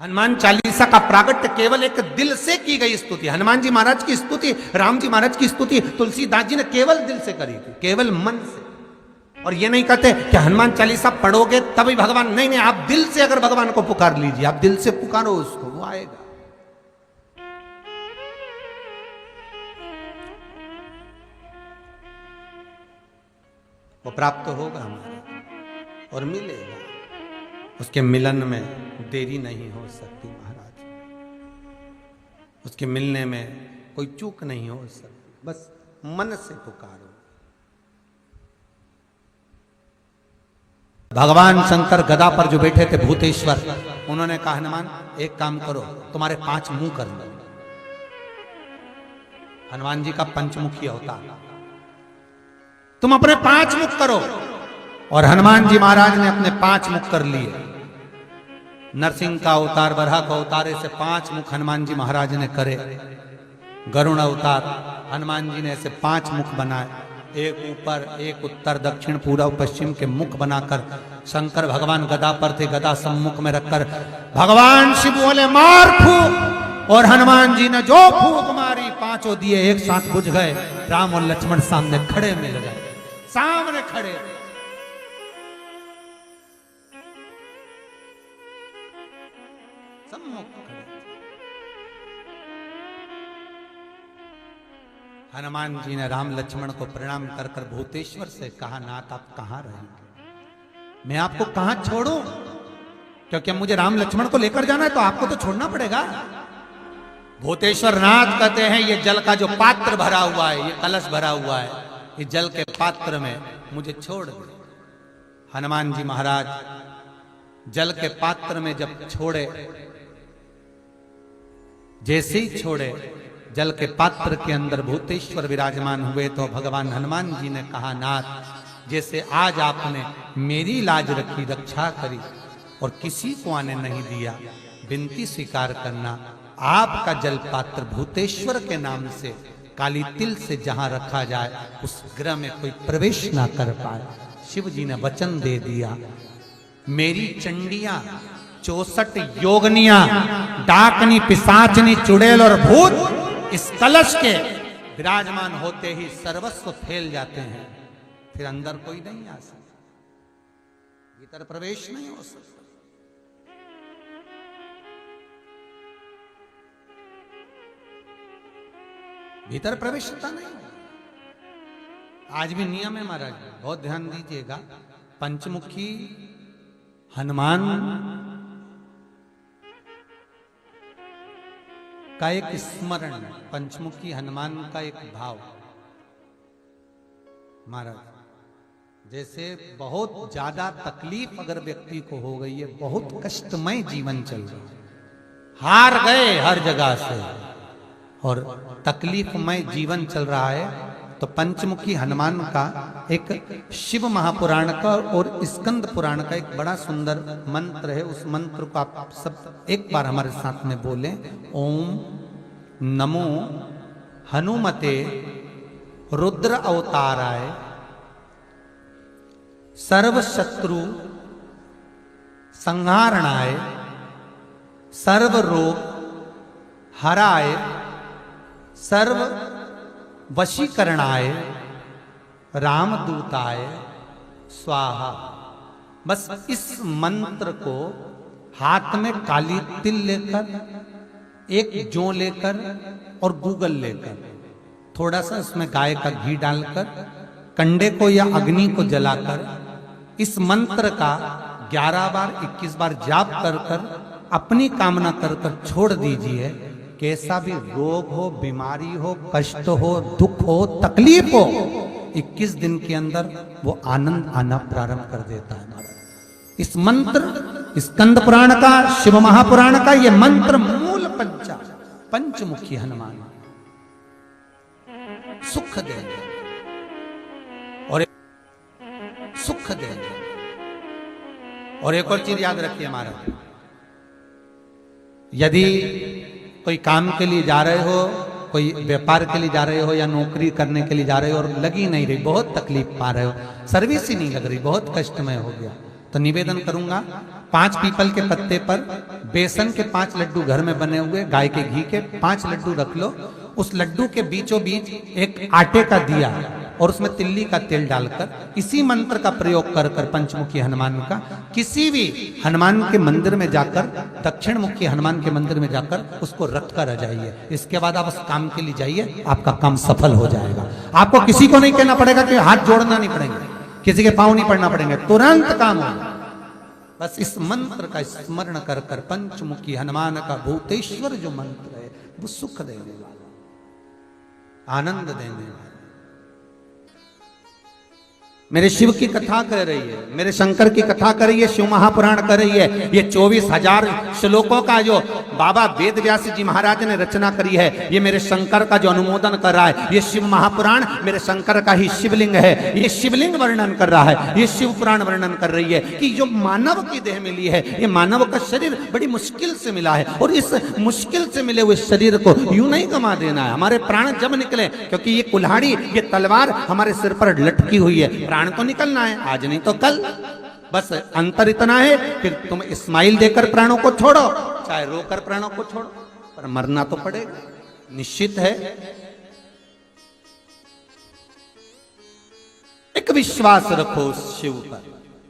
हनुमान चालीसा का प्रागट्य केवल एक दिल से की गई स्तुति। हनुमान जी महाराज की स्तुति, राम जी महाराज की स्तुति तुलसीदास जी ने केवल दिल से करी थी, केवल मन से। और ये नहीं कहते कि हनुमान चालीसा पढ़ोगे तभी भगवान, नहीं नहीं, आप दिल से अगर भगवान को पुकार लीजिए, आप दिल से पुकारो उसको, वो आएगा। वो प्राप्त होगा हमारा और मिलेगा। उसके मिलन में देरी नहीं हो सकती महाराज, उसके मिलने में कोई चूक नहीं हो सकती, बस मन से पुकारो। भगवान शंकर गदा पर जो बैठे थे भूतेश्वर, उन्होंने कहा हनुमान एक काम करो, तुम्हारे 5 मुंह कर दो। हनुमान जी का पंचमुखी अवतार, तुम अपने 5 मुख करो। और हनुमान जी महाराज ने अपने 5 मुख कर लिए। नरसिंह का अवतार, बरहा का अवतार, ऐसे 5 मुख हनुमान जी महाराज ने करे। गरुण अवतार, हनुमान जी ने ऐसे 5 मुख बनाए, एक ऊपर, एक उत्तर, दक्षिण, पूर्व, पश्चिम के मुख बनाकर शंकर भगवान गदा पर थे, गदा सम्मुख में रखकर भगवान शिव बोले मार फूंक, और हनुमान जी ने जो फूंक मारी 5 दिए एक साथ बुझ गए। राम और लक्ष्मण सामने खड़े मिल गए, सामने खड़े। हनुमान जी ने राम लक्ष्मण को प्रणाम कर कर भूतेश्वर से कहा, नाथ आप कहां रहेंगे, मैं आपको कहां छोड़ूं, क्योंकि मुझे राम लक्ष्मण को लेकर जाना है तो आपको तो छोड़ना पड़ेगा। भूतेश्वर नाथ कहते हैं, ये जल का जो पात्र भरा हुआ है, ये कलश भरा हुआ है, इस जल के पात्र में मुझे छोड़ दे। हनुमान जी महाराज जल के पात्र में जब छोड़े, जैसे ही छोड़े, जल के पात्र के अंदर भूतेश्वर विराजमान हुए तो भगवान हनुमान जी ने कहा, नाथ जैसे आज आपने मेरी लाज रखी, रक्षा करी और किसी को आने नहीं दिया, विनती स्वीकार करना, आपका जल पात्र भूतेश्वर के नाम से काली तिल से जहां रखा जाए उस गृह में कोई प्रवेश ना कर पाए। शिव जी ने वचन दे दिया, मेरी चंडियां 64 योगनियां, डाकनी, पिशाचनी, चुड़ैल और भूत इस कलश के विराजमान होते ही सर्वस्व फैल जाते हैं, फिर अंदर कोई नहीं आ सकता, भीतर प्रवेश नहीं हो सकता। भीतर प्रवेशता नहीं। आज भी नियम है महाराज, बहुत ध्यान दीजिएगा। पंचमुखी हनुमान का एक स्मरण, पंचमुखी हनुमान का एक भाव महाराज, जैसे बहुत ज्यादा तकलीफ अगर व्यक्ति को हो गई है, बहुत कष्टमय जीवन चल रहा है, हार गए हर जगह से और तकलीफमय जीवन चल रहा है, तो पंचमुखी हनुमान का एक शिव महापुराण का और स्कंद पुराण का एक बड़ा सुंदर मंत्र है। उस मंत्र को आप सब एक बार हमारे साथ में बोलें। ओम नमो हनुमते रुद्र अवताराय सर्व शत्रु संहारणाय सर्व रोग हराय सर्व वशीकरणाय रामदूताय स्वाहा। बस इस मंत्र को हाथ में काली तिल लेकर, एक जौ लेकर और गूगल लेकर, थोड़ा सा उसमें गाय का घी डालकर, कंडे को या अग्नि को जलाकर इस मंत्र का 11 बार 21 बार जाप कर कर अपनी कामना कर कर छोड़ दीजिए। कैसा भी रोग हो, बीमारी हो, कष्ट हो, दुख हो, तकलीफ हो, 21 दिन के अंदर वो आनंद आना प्रारंभ कर देता है। इस मंत्र स्कंद पुराण का, शिव महापुराण का ये मंत्र मूल पंचमुखी हनुमान सुख देंगे और सुख देंगे। और एक और चीज याद रखिए महाराज, यदि कोई काम के लिए जा रहे हो, कोई व्यापार के लिए जा रहे हो या नौकरी करने के लिए जा रहे हो और लगी नहीं रही, बहुत तकलीफ पा रहे हो, सर्विस ही नहीं लग रही, बहुत कष्टमय हो गया, तो निवेदन करूंगा 5 पीपल के पत्ते पर बेसन के 5 लड्डू घर में बने हुए, गाय के घी के 5 लड्डू रख लो। उस लड्डू के बीचों बीच एक आटे का दिया और उसमें तिल्ली का तेल डालकर इसी मंत्र का प्रयोग कर कर पंचमुखी हनुमान का किसी भी हनुमान के मंदिर में जाकर, दक्षिण मुखी हनुमान के मंदिर में जाकर उसको रख कर आ जाइए। इसके बाद आप उस काम के लिए जाइए, आपका काम सफल हो जाएगा। आपको किसी को नहीं कहना पड़ेगा कि हाथ जोड़ना नहीं पड़ेंगे, किसी के पांव नहीं पड़ना पड़ेंगे, तुरंत काम होगा। बस इस मंत्र का स्मरण कर कर पंचमुखी हनुमान का भूतेश्वर जो मंत्र है वो सुख देने वाला, आनंद देने वाला। मेरे शिव की कथा कह रही है, मेरे शंकर की कथा कर रही है, शिव महापुराण कर रही है। ये 24,000 श्लोकों का जो बाबा वेद व्यास जी महाराज ने रचना करी है, ये मेरे शंकर का जो अनुमोदन कर रहा है। ये शिव महापुराण मेरे शंकर का ही शिवलिंग है, ये शिवलिंग वर्णन कर रहा है। ये शिव पुराण वर्णन कर रही है कि जो मानव की देह मिली है, ये मानव का शरीर बड़ी मुश्किल से मिला है और इस मुश्किल से मिले हुए शरीर को यूं नहीं गंवा देना है। हमारे प्राण जब निकले, क्योंकि ये कुल्हाड़ी, ये तलवार हमारे सिर पर लटकी हुई है, प्राण तो निकलना है, आज नहीं तो कल। बस अंतर इतना है, फिर तुम स्माइल देकर प्राणों को छोड़ो, चाहे रोकर प्राणों को छोड़ो, पर मरना तो पड़ेगा, निश्चित है। एक विश्वास रखो उस शिव पर,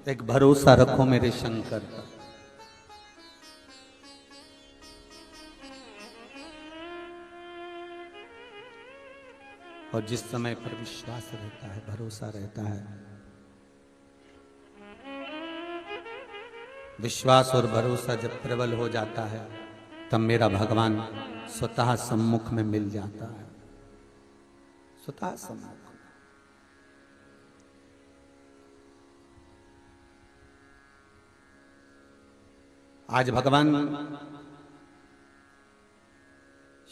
एक भरोसा रखो मेरे शंकर पर। और जिस समय पर विश्वास रहता है, भरोसा रहता है, विश्वास और भरोसा जब प्रबल हो जाता है, तब मेरा भगवान स्वतः सम्मुख में मिल जाता है, स्वतः सम्मुख। आज भगवान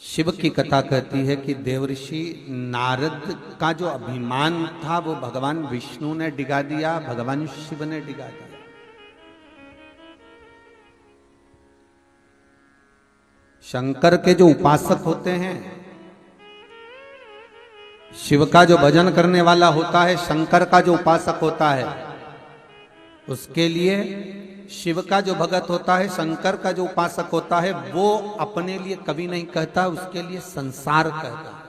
शिव की कथा कहती है कि देवर्षि नारद का जो अभिमान था वो भगवान विष्णु ने डिगा दिया, भगवान शिव ने डिगा दिया। शंकर के जो उपासक होते हैं, शिव का जो भजन करने वाला होता है, शंकर का जो उपासक होता है, उसके लिए शिव का जो भगत होता है, शंकर का जो उपासक होता है, वो अपने लिए कभी नहीं कहता, उसके लिए संसार कहता है।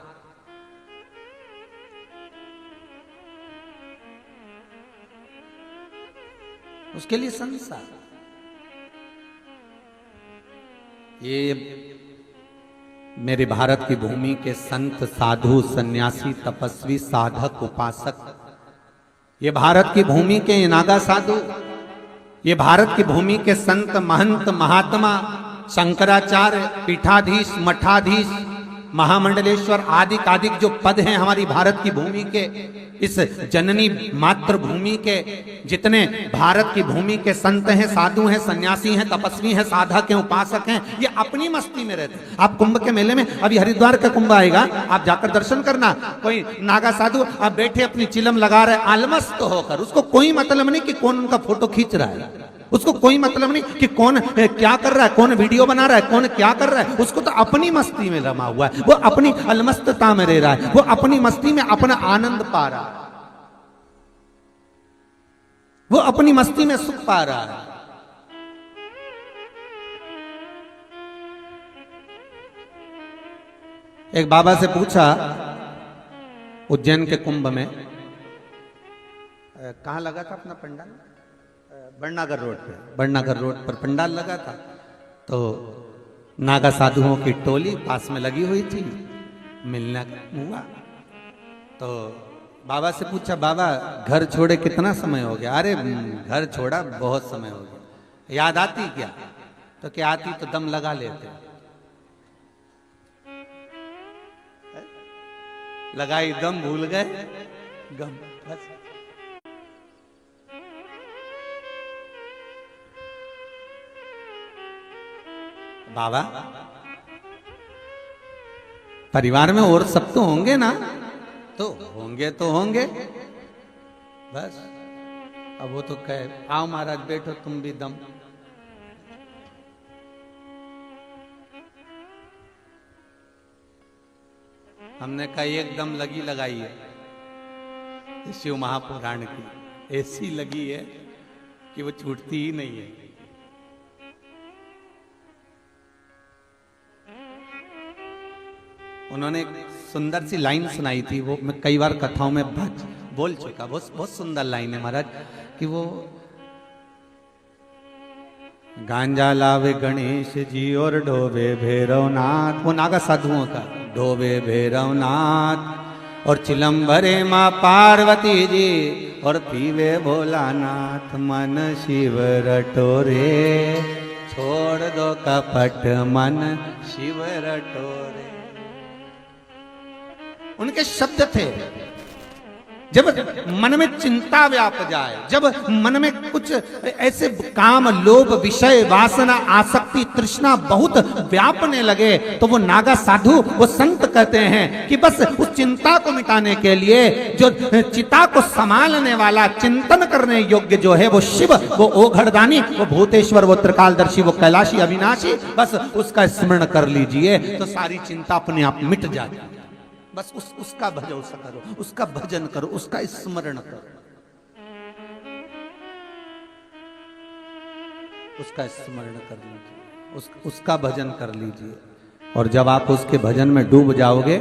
उसके लिए संसार। ये मेरे भारत की भूमि के संत, साधु, सन्यासी, तपस्वी, साधक, उपासक, ये भारत की भूमि के नागा साधु, ये भारत की भूमि के संत, महंत, महात्मा, शंकराचार्य, पीठाधीश, मठाधीश, महामंडलेश्वर आदि आदि जो पद हैं हमारी भारत की भूमि के, इस जननी मातृभूमि के जितने भारत की भूमि के संत हैं, साधु हैं, सन्यासी हैं, तपस्वी हैं, साधक हैं, उपासक हैं, ये अपनी मस्ती में रहते हैं। आप कुंभ के मेले में, अभी हरिद्वार का कुंभ आएगा, आप जाकर दर्शन करना, कोई नागा साधु आप बैठे अपनी चिलम लगा रहे आलमस्त होकर, उसको कोई मतलब नहीं कि कौन उनका फोटो खींच रहा है, उसको कोई मतलब नहीं कि कौन क्या कर रहा है, कौन वीडियो बना रहा है, कौन क्या कर रहा है, उसको तो अपनी मस्ती में रमा हुआ है, वो अपनी अलमस्तता में रह रहा है, वो अपनी मस्ती में अपना आनंद पा रहा है, वो अपनी मस्ती में सुख पा रहा है। एक बाबा से पूछा उज्जैन के कुंभ में, कहां लगा था अपना पंडाल, बड़नागर रोड पे, बड़नागर रोड पर पंडाल लगा था, तो नागा साधुओं की टोली पास में लगी हुई थी, मिलना हुआ, तो बाबा से पूछा, बाबा घर छोड़े कितना समय हो गया? अरे घर छोड़ा बहुत समय हो गया। याद आती क्या? तो क्या आती तो दम लगा लेते, लगाई दम, भूल गए गम, बस। बाबा परिवार में और सब तो होंगे ना, तो होंगे बस। अब वो तो कहे, आओ महाराज बैठो तुम भी दम। हमने कहा एक दम लगी लगाई है शिव महापुराण की, ऐसी लगी है कि वो छूटती ही नहीं है। उन्होंने एक सुंदर सी लाइन सुनाई थी, वो मैं कई बार कथाओं में बोल चुका, बहुत बहुत सुंदर लाइन है महाराज, कि वो गांजा लावे गणेश जी और डोबे भैरवनाथ, वो नागा साधुओं का, डोबे भैरवनाथ और चिलम भरे माँ पार्वती जी और पीवे भोलानाथ, मन शिव रटोरे छोड़ दो कपट मन शिव रटोरे। उनके शब्द थे, जब मन में चिंता व्याप जाए, जब मन में कुछ ऐसे काम लोभ विषय वासना आसक्ति तृष्णा बहुत व्यापने लगे, तो वो नागा साधु वो संत कहते हैं कि बस उस चिंता को मिटाने के लिए जो चिता को संभालने वाला चिंतन करने योग्य जो है वो शिव, वो ओघड़दानी, वो भूतेश्वर, वो त्रिकालदर्शी, वो कैलाशी अविनाशी, बस उसका स्मरण कर लीजिए तो सारी चिंता अपने आप मिट जाती है। बस उसका भजन करो, उसका भजन करो, उसका स्मरण करो, उसका स्मरण कर लीजिए, उसका भजन कर लीजिए। और जब आप उसके भजन में डूब जाओगे,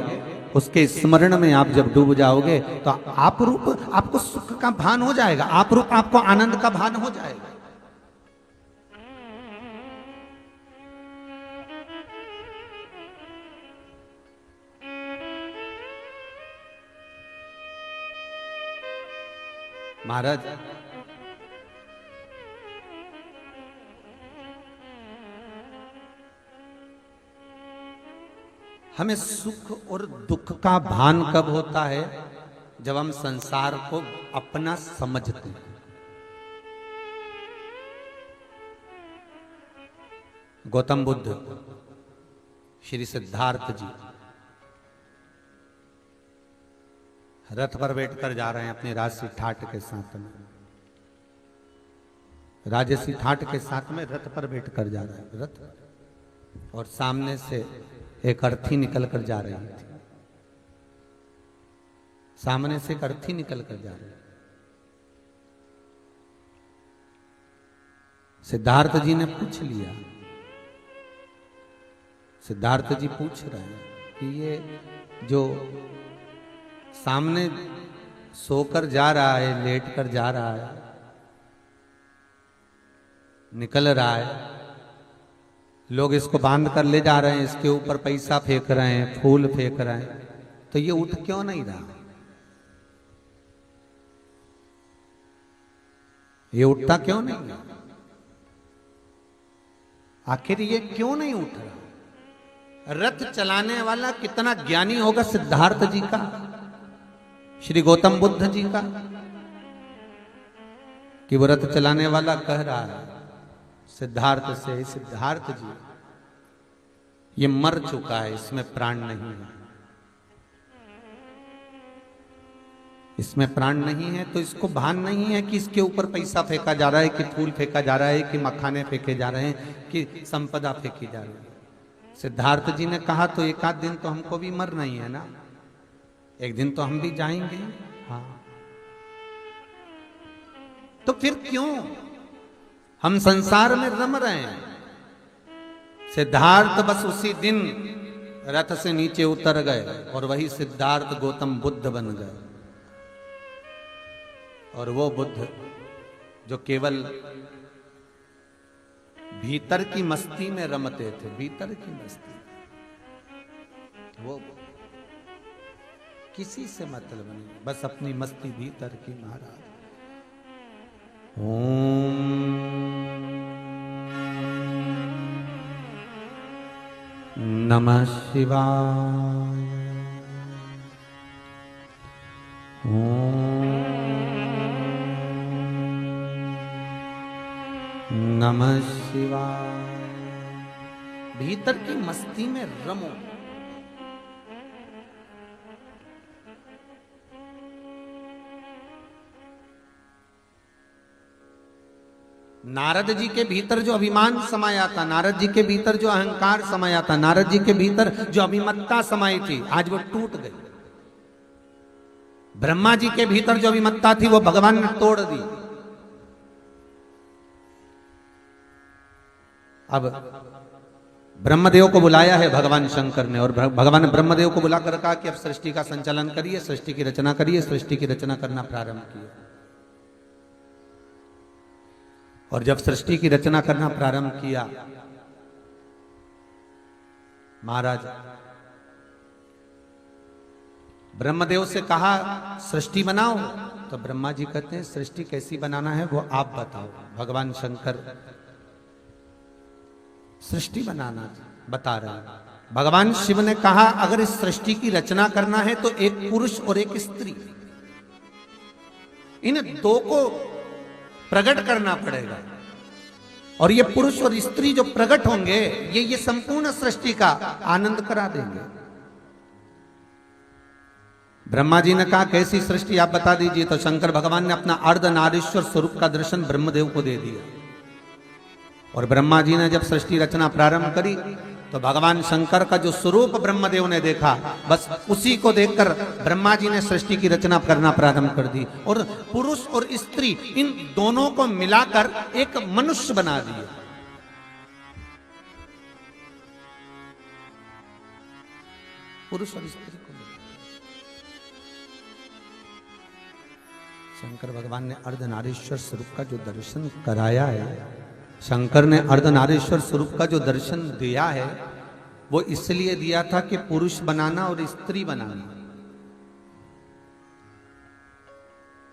उसके स्मरण में आप जब डूब जाओगे, तो आप रूप आपको सुख का भान हो जाएगा, आप रूप आपको आनंद का भान हो जाएगा। महाराज हमें सुख और दुख का भान कब होता है? जब हम संसार को अपना समझते हैं। गौतम बुद्ध, श्री सिद्धार्थ जी रथ पर बैठकर जा रहे हैं अपनी राजसी ठाट के साथ में, राजसी ठाट के साथ में रथ पर बैठकर जा रहे हैं रथ, और सामने से एक अर्थी निकल कर जा रही थी, सामने से एक अर्थी निकल कर जा रही। सिद्धार्थ जी ने पूछ लिया, सिद्धार्थ जी पूछ रहे हैं कि ये जो सामने सोकर जा रहा है, लेट कर जा रहा है, निकल रहा है, लोग इसको बांध कर ले जा रहे हैं, इसके ऊपर पैसा फेंक रहे हैं, फूल फेंक रहे हैं, तो ये उठ क्यों नहीं रहा? ये उठता क्यों नहीं? आखिर ये क्यों नहीं उठ रहा? रथ चलाने वाला कितना ज्ञानी होगा सिद्धार्थ जी का, श्री गौतम बुद्ध जी का, कि वो रथ चलाने वाला कह रहा है सिद्धार्थ से, सिद्धार्थ जी ये मर चुका है, इसमें प्राण नहीं है, इसमें प्राण नहीं है, तो इसको भान नहीं है कि इसके ऊपर पैसा फेंका जा रहा है, कि फूल फेंका जा रहा है, कि मखाने फेंके जा रहे हैं, कि संपदा फेंकी जा रही है। सिद्धार्थ जी ने कहा तो एक आध दिन तो हमको भी मरना ही है ना, एक दिन तो हम भी जाएंगे। हाँ, तो फिर क्यों हम संसार में रम रहे हैं? सिद्धार्थ बस उसी दिन रथ से नीचे उतर गए और वही सिद्धार्थ गौतम बुद्ध बन गए। और वो बुद्ध जो केवल भीतर की मस्ती में रमते थे, भीतर की मस्ती, वो किसी से मतलब नहीं, बस अपनी मस्ती भीतर की। महाराज ओम नमः शिवाय, ओम नमः शिवाय। भीतर की मस्ती में रमो। नारद जी के भीतर जो अभिमान समाया था, नारद जी के भीतर जो अहंकार समाया था, नारद जी के भीतर जो अभिमत्ता समाई थी, आज वो टूट गई। ब्रह्मा जी के भीतर जो अभिमत्ता थी वो भगवान ने तोड़ दी। अब ब्रह्मदेव को बुलाया है भगवान शंकर ने, और भगवान ने ब्रह्मदेव को बुलाकर कहा कि अब सृष्टि का संचालन करिए, सृष्टि की रचना करिए। सृष्टि की रचना करना प्रारंभ किया, और जब सृष्टि की रचना करना प्रारंभ किया, महाराज ब्रह्मदेव से कहा सृष्टि बनाओ, तो ब्रह्मा जी कहते हैं सृष्टि कैसी बनाना है वो आप बताओ। भगवान शंकर सृष्टि बनाना बता रहे हैं। भगवान शिव ने कहा अगर इस सृष्टि की रचना करना है तो एक पुरुष और एक स्त्री, इन दो को प्रकट करना पड़ेगा, और ये पुरुष और स्त्री जो प्रकट होंगे ये संपूर्ण सृष्टि का आनंद करा देंगे। ब्रह्मा जी ने कहा कैसी सृष्टि आप बता दीजिए। तो शंकर भगवान ने अपना अर्धनारीश्वर स्वरूप का दर्शन ब्रह्मदेव को दे दिया, और ब्रह्मा जी ने जब सृष्टि रचना प्रारंभ करी तो भगवान शंकर का जो स्वरूप ब्रह्मदेव ने देखा, बस उसी को देखकर ब्रह्मा जी ने सृष्टि की रचना करना प्रारंभ कर दी, और पुरुष और स्त्री इन दोनों को मिलाकर एक मनुष्य बना दिए। पुरुष और स्त्री को शंकर भगवान ने अर्धनारीश्वर स्वरूप का जो दर्शन कराया है, शंकर ने अर्धनारीश्वर स्वरूप का जो दर्शन दिया है वो इसलिए दिया था कि पुरुष बनाना और स्त्री बनाना।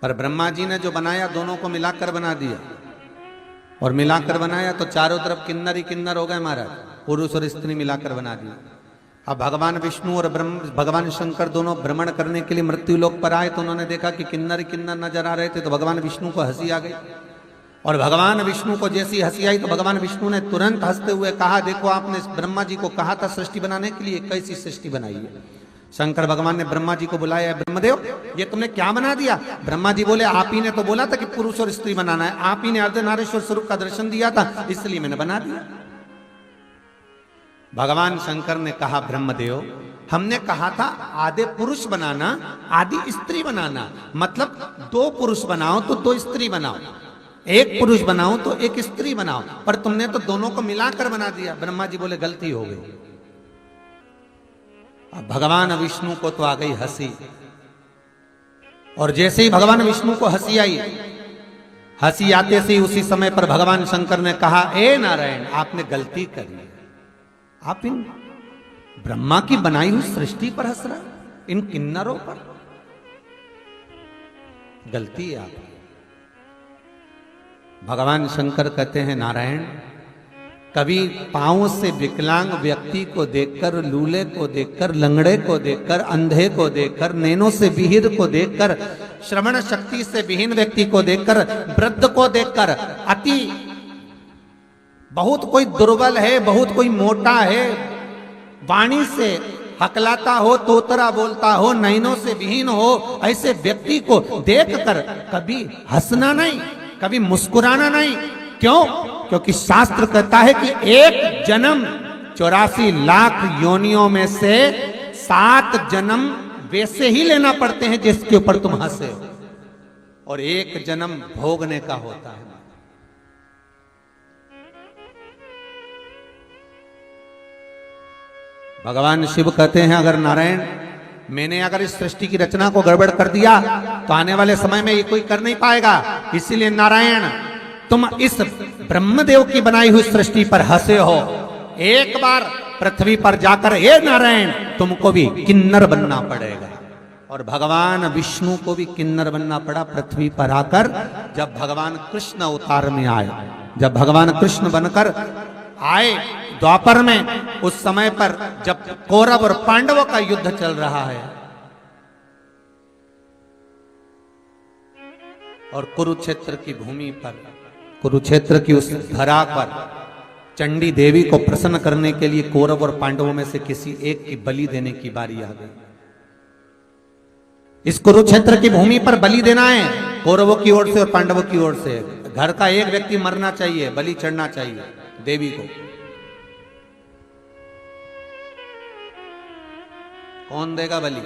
पर ब्रह्मा जी ने जो बनाया दोनों को मिलाकर बना दिया, और मिलाकर बनाया तो चारों तरफ किन्नर ही किन्नर हो गए महाराज, पुरुष और स्त्री मिलाकर बना दिया। अब भगवान विष्णु और भगवान शंकर दोनों भ्रमण करने के लिए मृत्यु लोक पर आए, तो उन्होंने देखा कि किन्नर किन्नर नजर आ रहे थे, तो भगवान विष्णु को हंसी आ गई, और भगवान विष्णु को जैसी हंसी आई तो भगवान विष्णु ने तुरंत हंसते हुए कहा देखो आपने ब्रह्मा जी को कहा था सृष्टि बनाने के लिए, कैसी सृष्टि बनाई है। शंकर भगवान ने ब्रह्मा जी को बुलाया, ब्रह्मदेव ये तुमने क्या बना दिया। ब्रह्मा जी बोले आप ही ने तो बोला था कि पुरुष और स्त्री बनाना है, आप ही ने अर्धनारीश्वर स्वरूप का दर्शन दिया था, इसलिए मैंने बना दिया। भगवान शंकर ने कहा ब्रह्मदेव हमने कहा था आधे पुरुष बनाना आधी स्त्री बनाना, मतलब दो पुरुष बनाओ तो दो स्त्री बनाओ, एक पुरुष बनाओ तो एक स्त्री बनाओ, पर तुमने तो दोनों को मिलाकर बना दिया। ब्रह्मा जी बोले गलती हो गई। अब भगवान विष्णु को तो आ गई हंसी, और जैसे ही भगवान विष्णु को हंसी आई, हंसी आते से उसी समय पर भगवान शंकर ने कहा ए नारायण आपने गलती करी, आप इन ब्रह्मा की बनाई हुई सृष्टि पर हंस रहे, इन किन्नरों पर, गलती है आपकी। भगवान शंकर कहते हैं नारायण कभी पांव से विकलांग व्यक्ति को देखकर, लूले को देखकर, लंगड़े को देखकर, अंधे को देखकर, नैनों से विहीर को देखकर, श्रवण शक्ति से विहीन व्यक्ति को देखकर, वृद्ध को देखकर, अति बहुत कोई दुर्बल है, बहुत कोई मोटा है, वाणी से हकलाता हो, तोतरा बोलता हो, नैनों से विहीन हो, ऐसे व्यक्ति को देखकर कभी हंसना नहीं, कभी मुस्कुराना नहीं। क्यों? क्योंकि शास्त्र कहता है कि एक जन्म 84 लाख योनियों में से 7 जन्म वैसे ही लेना पड़ते हैं जिसके ऊपर तुम हंसे हो, और एक जन्म भोगने का होता है। भगवान शिव कहते हैं अगर नारायण मैंने अगर इस सृष्टि की रचना को गड़बड़ कर दिया तो आने वाले समय में ये कोई कर नहीं पाएगा, इसीलिए नारायण तुम इस ब्रह्मदेव की बनाई हुई सृष्टि पर हंसे हो, एक बार पृथ्वी पर जाकर हे नारायण तुमको भी किन्नर बनना पड़ेगा। और भगवान विष्णु को भी किन्नर बनना पड़ा पृथ्वी पर आकर, जब भगवान कृष्ण अवतार में आए, जब भगवान कृष्ण बनकर आए द्वापर में, उस समय पर जब कौरव और पांडवों का युद्ध चल रहा है और कुरुक्षेत्र की भूमि पर, कुरुक्षेत्र की उस धरा पर चंडी देवी को प्रसन्न करने के लिए कौरव और पांडवों में से किसी एक की बलि देने की बारी आ गई। इस कुरुक्षेत्र की भूमि पर बलि देना है कौरवों की ओर से और पांडवों की ओर से। घर का एक व्यक्ति मरना चाहिए, बलि चढ़ना चाहिए देवी को। कौन देगा बलि?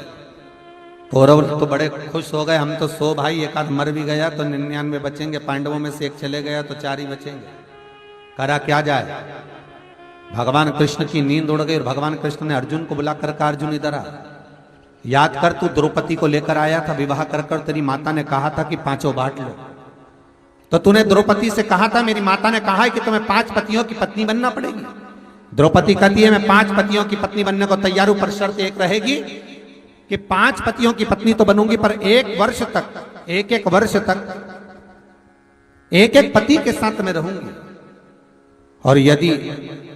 कौरव तो बड़े खुश हो गए, हम तो 100 भाई, एक आध मर भी गया तो 99 बचेंगे, पांडवों में से एक चले गया तो 4 ही बचेंगे, करा क्या जाए। भगवान कृष्ण की नींद उड़ गई और भगवान कृष्ण ने अर्जुन को बुलाकर कहा, अर्जुन इधर आ, याद कर तू द्रौपदी को लेकर आया था, विवाह कर कर तेरी माता ने कहा था कि पांचों बांट लो। तो तूने द्रौपदी से कहा था, मेरी माता ने कहा है कि तुम्हें 5 पतियों की पत्नी बनना पड़ेगी। द्रौपदी कहती है मैं 5 पतियों की पत्नी बनने को तैयार हूं, पर शर्त एक रहेगी कि 5 पतियों की पत्नी तो बनूंगी, पर 1 वर्ष तक, एक वर्ष तक एक पति के साथ में रहूंगी। और यदि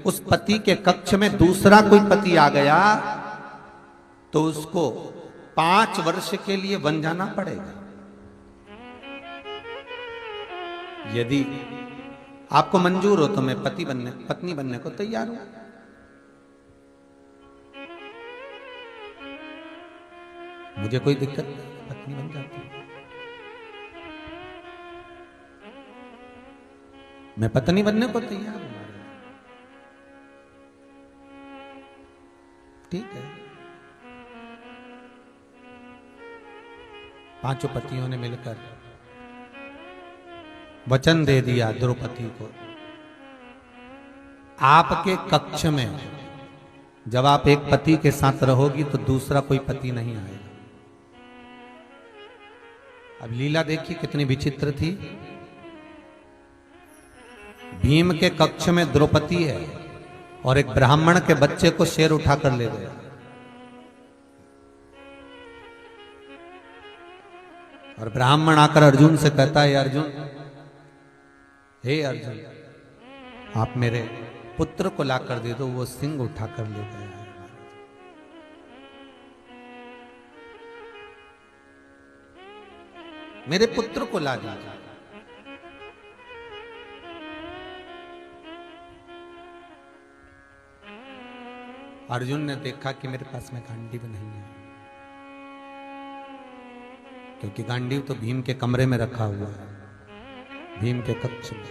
उस पति के कक्ष में दूसरा कोई पति आ गया तो उसको 5 वर्ष के लिए बन जाना पड़ेगा। यदि आपको मंजूर हो तो मैं पत्नी बनने को तैयार हूं। मुझे कोई दिक्कत नहीं, पत्नी बन जाती हूं, मैं पत्नी बनने को तैयार हूं। ठीक है। 5 पतियों ने मिलकर वचन दे दिया द्रौपदी को, आपके कक्ष में जब आप एक पति के साथ रहोगी तो दूसरा कोई पति नहीं आएगा। अब लीला देखिए कितनी विचित्र थी। भीम के कक्ष में द्रौपदी है और एक ब्राह्मण के बच्चे को शेर उठाकर ले गया। और ब्राह्मण आकर अर्जुन से कहता है, अर्जुन, हे अर्जुन, आप मेरे पुत्र को लाकर दे दो, वो सिंह उठाकर ले गया है। मेरे पुत्र को ला दीजिए। अर्जुन ने देखा कि मेरे पास में गांडीव नहीं है, क्योंकि गांडीव तो भीम के कमरे में रखा हुआ है, भीम के कक्ष में।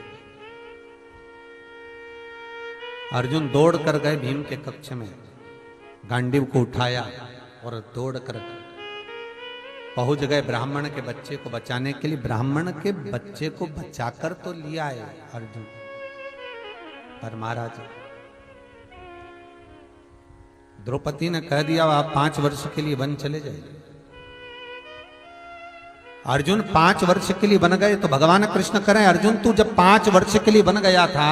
अर्जुन दौड़ कर गए भीम के कक्ष में, गांडीव को उठाया और दौड़ कर पहुंच गए ब्राह्मण के बच्चे को बचाने के लिए। ब्राह्मण के बच्चे को बचाकर तो लिया है अर्जुन, पर महाराज द्रौपदी ने कह दिया आप 5 वर्ष के लिए वन चले जाइए। अर्जुन 5 वर्ष के लिए बन गए तो भगवान कृष्ण करें, अर्जुन तू जब 5 वर्ष के लिए बन गया था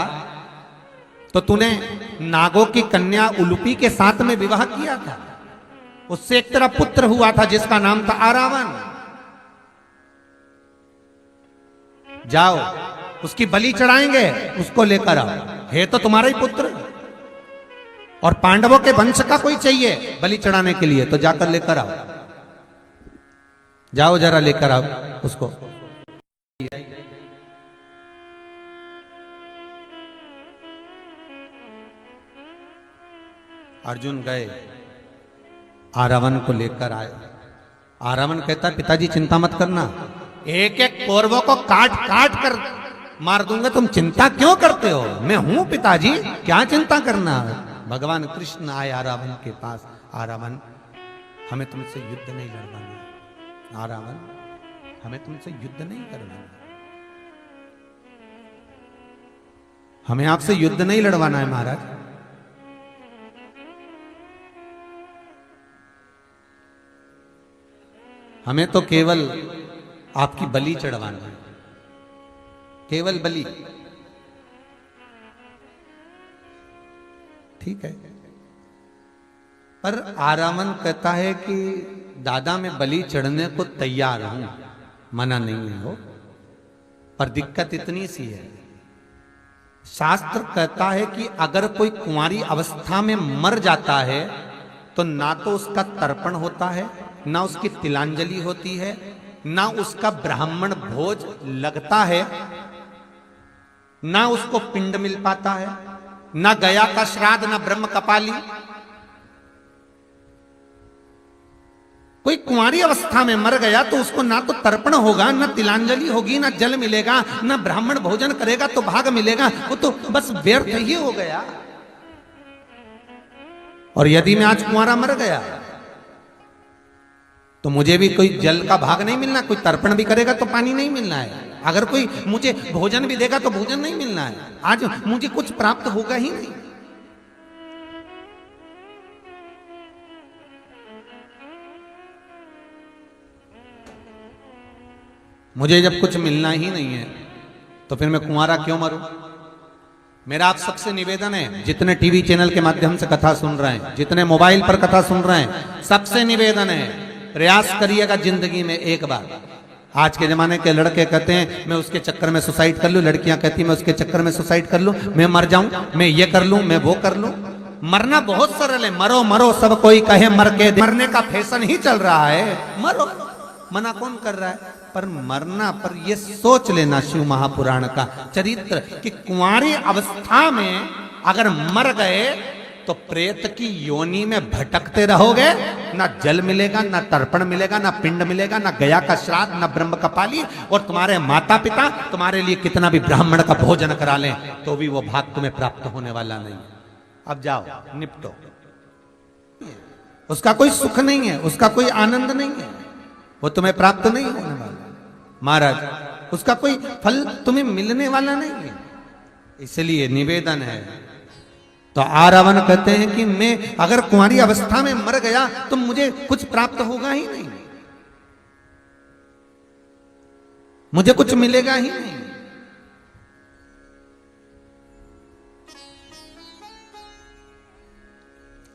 तो तूने नागों की कन्या उलूपी के साथ में विवाह किया था, उससे एक तेरा पुत्र हुआ था जिसका नाम था आरावन। जाओ उसकी बलि चढ़ाएंगे, उसको लेकर आओ, है तो तुम्हारा ही पुत्र। और पांडवों के वंश का कोई चाहिए बलि चढ़ाने के लिए तो जाकर लेकर आओ, जाओ जरा लेकर आओ उसको। अर्जुन गए, आरावन को लेकर आए। आरावन कहता पिताजी चिंता मत करना, एक एक कौरवों को काट काट कर मार दूंगा, तुम चिंता क्यों करते हो, मैं हूं पिताजी, क्या चिंता करना। भगवान कृष्ण आए आरावन के पास, आरावन हमें तुमसे युद्ध नहीं लड़वाना, आरावन हमें तुमसे युद्ध नहीं करवाना, हमें आपसे युद्ध नहीं लड़वाना है महाराज। हमें तो केवल आपकी बलि चढ़वाना है, केवल बलि। ठीक है, पर आरावन कहता है कि दादा मैं बलि चढ़ने को तैयार हूं, मना नहीं है वो, पर दिक्कत इतनी सी है, शास्त्र कहता है कि अगर कोई कुंवारी अवस्था में मर जाता है तो ना तो उसका तर्पण होता है, ना उसकी तिलांजलि होती है, ना उसका ब्राह्मण भोज लगता है, ना उसको पिंड मिल पाता है, ना गया का श्राद्ध, ना ब्रह्म कपाली। कोई कुंवारी अवस्था में मर गया तो उसको ना तो तर्पण होगा, ना तिलांजलि होगी, ना जल मिलेगा, ना ब्राह्मण भोजन करेगा तो भाग मिलेगा, वो तो बस व्यर्थ ही हो गया। और यदि मैं आज कुंवारा मर गया तो मुझे भी कोई जल का भाग नहीं मिलना, कोई तर्पण भी करेगा तो पानी नहीं मिलना है, अगर कोई मुझे भोजन भी देगा तो भोजन नहीं मिलना है, आज मुझे कुछ प्राप्त होगा ही नहीं। मुझे जब कुछ मिलना ही नहीं है तो फिर मैं कुंवारा क्यों मरूं? मेरा आप सबसे निवेदन है, जितने टीवी चैनल के माध्यम से कथा सुन रहे हैं, जितने मोबाइल पर कथा सुन रहे हैं, सबसे निवेदन है, प्रयास करिएगा जिंदगी में एक बार। आज के जमाने के लड़के कहते हैं मैं उसके चक्कर में सुसाइड कर लूं, लड़कियां कहती हैं मैं उसके चक्कर में सुसाइड कर लूं, मैं मर जाऊं, मैं ये कर लूं, मैं वो कर लूं। मरना बहुत सरल है, मरो मरो सब कोई कहे मर के, मरने का फैशन ही चल रहा है, मरो, मना कौन कर रहा है? पर मरना पर ये सोच लेना शिव महापुराण का चरित्र कि कुंवारी अवस्था में अगर मर गए तो प्रेत की योनि में भटकते रहोगे, ना जल मिलेगा, ना तर्पण मिलेगा, ना पिंड मिलेगा, ना गया का श्राद्ध, ना ब्रह्म कपाली, और तुम्हारे माता पिता तुम्हारे लिए कितना भी ब्राह्मण का भोजन करा लें तो भी वो भाग तुम्हें प्राप्त होने वाला नहीं। अब जाओ निपटो, उसका कोई सुख नहीं है, उसका कोई आनंद नहीं है, वो तुम्हें प्राप्त नहीं होने वाला महाराज, उसका कोई फल तुम्हें मिलने वाला नहीं है। इसलिए निवेदन है। तो आरावण कहते हैं कि मैं अगर कुंवारी अवस्था में मर गया तो मुझे कुछ प्राप्त होगा ही नहीं, मुझे कुछ मिलेगा ही नहीं।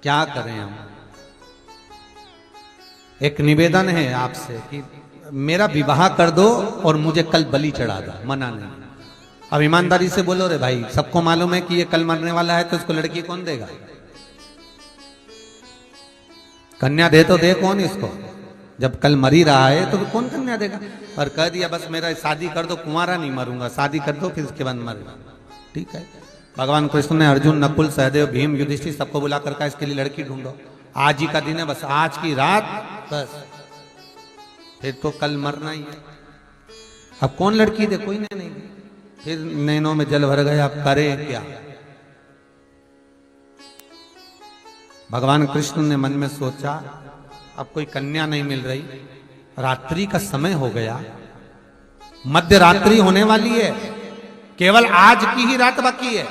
क्या करें हम? एक निवेदन है आपसे कि मेरा विवाह कर दो और मुझे कल बलि चढ़ा दो, मना नहीं। अब ईमानदारी से बोलो रे भाई, सबको मालूम है कि ये कल मरने वाला है तो इसको लड़की कौन देगा? कन्या दे तो दे कौन इसको, जब कल मर ही रहा है तो कौन कन्या देगा? और कह दिया बस मेरा शादी कर दो, कुंवारा नहीं मरूंगा, शादी कर दो फिर इसके बाद मरूंगा। ठीक है, भगवान कृष्ण ने अर्जुन, नकुल, सहदेव, भीम, युधिष्ठिर सबको बुला कर कहा इसके लिए लड़की ढूंढो, आज ही का दिन है, बस आज की रात, बस फिर तो कल मरना ही है। अब कौन लड़की दे? कोई नहीं दी। फिर नैनों में जल भर गया, अब करे क्या? भगवान कृष्ण ने मन में सोचा अब कोई कन्या नहीं मिल रही, रात्रि का समय हो गया, मध्य रात्रि होने वाली है, केवल आज की ही रात बाकी है।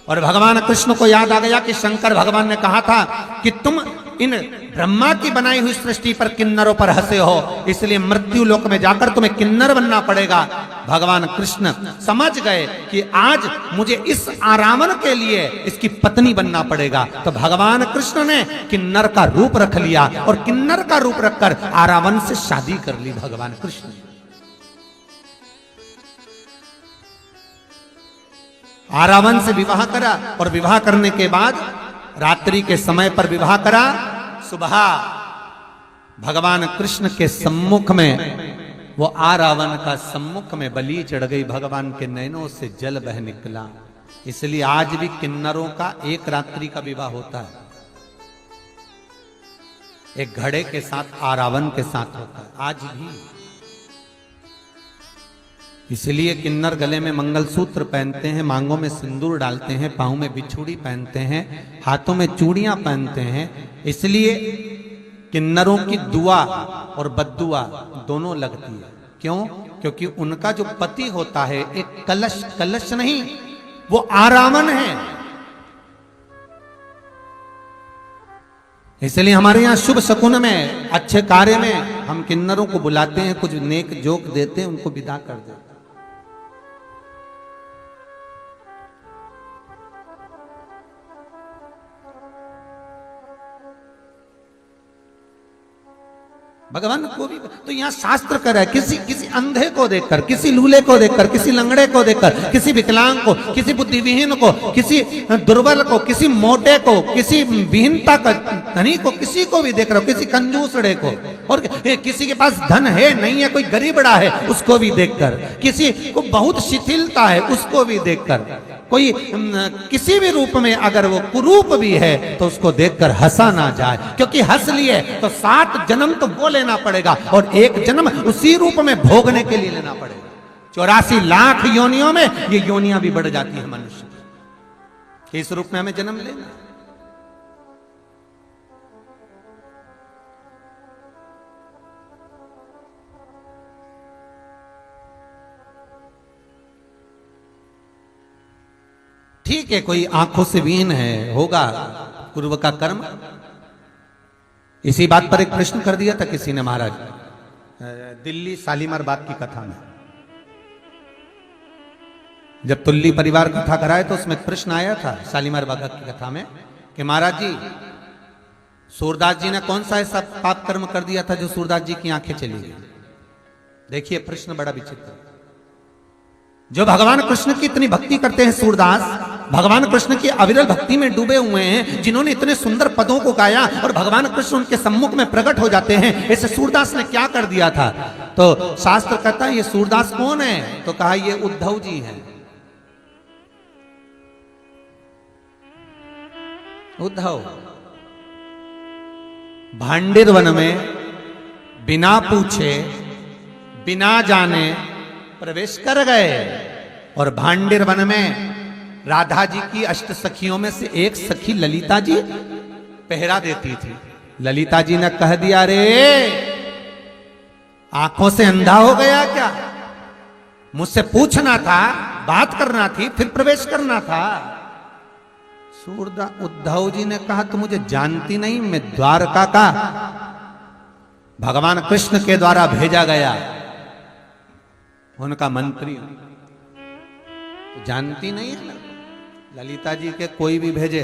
और भगवान कृष्ण को याद आ गया कि शंकर भगवान ने कहा था कि तुम इन ब्रह्मा की बनाई हुई सृष्टि पर किन्नरों पर हंसे हो, इसलिए मृत्यु लोक में जाकर तुम्हें किन्नर बनना पड़ेगा। भगवान कृष्ण समझ गए कि आज मुझे इस आरावण के लिए इसकी पत्नी बनना पड़ेगा। तो भगवान कृष्ण ने किन्नर का रूप रख लिया और किन्नर का रूप रखकर आरावण से शादी कर ली। भगवान कृष्ण आरावण से विवाह करा और विवाह करने के बाद रात्रि के समय पर विवाह करा। सुबह भगवान कृष्ण के सम्मुख में वो आरावण का सम्मुख में बलि चढ़ गई, भगवान के नैनों से जल बह निकला। इसलिए आज भी किन्नरों का एक रात्रि का विवाह होता है, एक घड़े के साथ आरावण के साथ होता है आज भी। इसलिए किन्नर गले में मंगलसूत्र पहनते हैं, मांगों में सिंदूर डालते हैं, पांव में बिछुड़ी पहनते हैं, हाथों में चूड़ियां पहनते हैं। इसलिए किन्नरों की दुआ और बद्दुआ दोनों लगती है। क्यों? क्योंकि उनका जो पति होता है एक कलश, कलश नहीं, वो आरावण है। इसलिए हमारे यहाँ शुभ शकुन में, अच्छे कार्य में हम किन्नरों को बुलाते हैं, कुछ नेक जोक देते हैं, उनको विदा कर देते हैं। भगवान को भी तो यहाँ शास्त्र कर है, किसी अंधे को देखकर, किसी लूले को देखकर, किसी लंगड़े को देखकर, किसी विकलांग को, किसी बुद्धिविहीन को, किसी दुर्बल को, किसी मोटे को, किसी विहीनता का धनी को, किसी को भी देख रहे हो, किसी कंजूसड़े को, और किसी के पास धन है नहीं है, कोई गरीबड़ा है उसको भी देखकर, किसी को बहुत शिथिलता है उसको भी देखकर, कोई किसी भी रूप में अगर वो कुरूप भी है तो उसको देखकर हंसा ना जाए। क्योंकि हंस लिए तो 7 जन्म तो वो लेना पड़ेगा और एक जन्म उसी रूप में भोगने के लिए लेना पड़ेगा। 84 लाख योनियों में ये योनियां भी बढ़ जाती है मनुष्य की, इस रूप में हमें जन्म लेना। ठीक है, कोई आंखों से विहीन है, होगा पूर्व का कर्म। इसी बात पर एक प्रश्न कर दिया था किसी ने महाराज दिल्ली शालीमार बाग की कथा में। जब तुल्ली परिवार कथा कराए तो उसमें प्रश्न आया था शालीमार बाग की कथा में कि महाराज जी, सूरदास जी ने कौन सा ऐसा पाप कर्म कर दिया था जो सूरदास जी की आंखें चली गई। देखिए प्रश्न बड़ा विचित्र। जो भगवान कृष्ण की इतनी भक्ति करते हैं सूरदास, भगवान कृष्ण की अविरल भक्ति में डूबे हुए हैं, जिन्होंने इतने सुंदर पदों को गाया और भगवान कृष्ण उनके सम्मुख में प्रकट हो जाते हैं, ऐसे सूरदास ने क्या कर दिया था। तो शास्त्र कहता है ये सूरदास कौन है, तो कहा ये उद्धव जी हैं। उद्धव भांडिर वन में बिना पूछे बिना जाने प्रवेश कर गए और भांडिर वन में राधा जी की अष्ट सखियों में से एक सखी ललिता जी पहरा देती थी। ललिता जी ने कह दिया, रे आंखों से अंधा हो गया क्या, मुझसे पूछना था, बात करना थी, फिर प्रवेश करना था। सूरदास उद्धव जी ने कहा तू मुझे जानती नहीं, मैं द्वारका का भगवान कृष्ण के द्वारा भेजा गया उनका मंत्री हूं, तो जानती नहीं है। ललिता जी के कोई भी भेजे,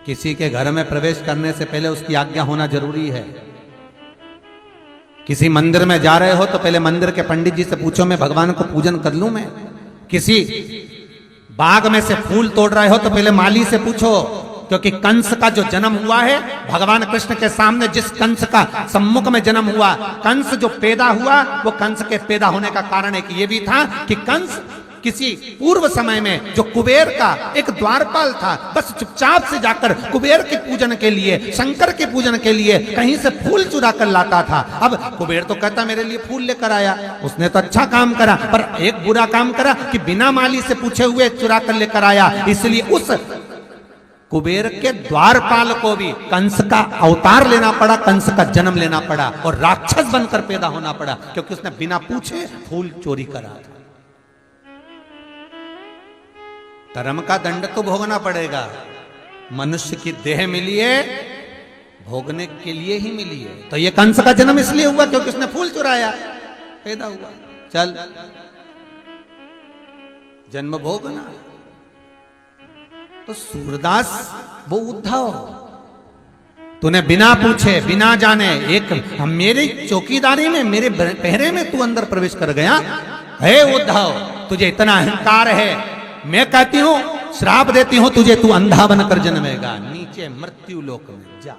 किसी के घर में प्रवेश करने से पहले उसकी आज्ञा होना जरूरी है। किसी मंदिर में जा रहे हो तो पहले मंदिर के पंडित जी से पूछो मैं भगवान को पूजन कर लूं। मैं किसी बाग में से फूल तोड़ रहे हो तो पहले माली से पूछो, क्योंकि कंस का जो जन्म हुआ है भगवान कृष्ण के सामने, जिस कंस का सम्मुख में जन्म हुआ, कंस जो पैदा हुआ वो कंस के पैदा होने का कारण एक ये भी था कि कंस किसी पूर्व समय में जो कुबेर का एक द्वारपाल था, बस चुपचाप से जाकर कुबेर के पूजन के लिए, शंकर के पूजन के लिए कहीं से फूल चुरा कर लाता था। अब कुबेर तो कहता मेरे लिए फूल लेकर आया, उसने तो अच्छा काम करा, पर एक बुरा काम करा कि बिना माली से पूछे हुए चुरा कर लेकर आया। इसलिए उस कुबेर के द्वारपाल को भी कंस का अवतार लेना पड़ा, कंस का जन्म लेना पड़ा और राक्षस बनकर पैदा होना पड़ा, क्योंकि उसने बिना पूछे फूल चोरी करा था। धर्म का दंड तो भोगना पड़ेगा। मनुष्य की देह मिली है भोगने के लिए ही मिली है। तो ये कंस का जन्म इसलिए हुआ क्योंकि उसने फूल चुराया, पैदा हुआ। चल जन्म भोगना। तो सूरदास वो उद्धव, तूने बिना पूछे बिना जाने एक मेरी चौकीदारी में, मेरे पहरे में तू अंदर प्रवेश कर गया। हे उद्धव, तुझे इतना अहंकार है, मैं कहती हूं श्राप देती हूं तुझे, तू अंधा बनकर जन्मेगा नीचे मृत्यु लोक में। जा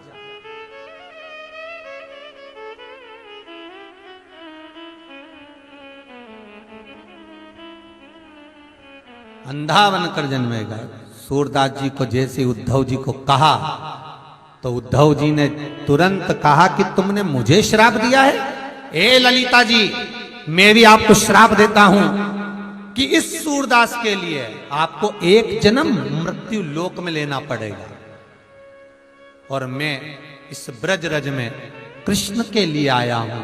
अंधा बनकर जन्मेगा। सूरदास जी को जैसे उद्धव जी को कहा तो उद्धव जी ने तुरंत कहा कि तुमने मुझे श्राप दिया है। ए ललिता जी, मैं भी आपको श्राप देता हूं कि इस सूरदास के लिए आपको एक जन्म मृत्यु लोक में लेना पड़ेगा, और मैं इस ब्रज रज में कृष्ण के लिए आया हूं।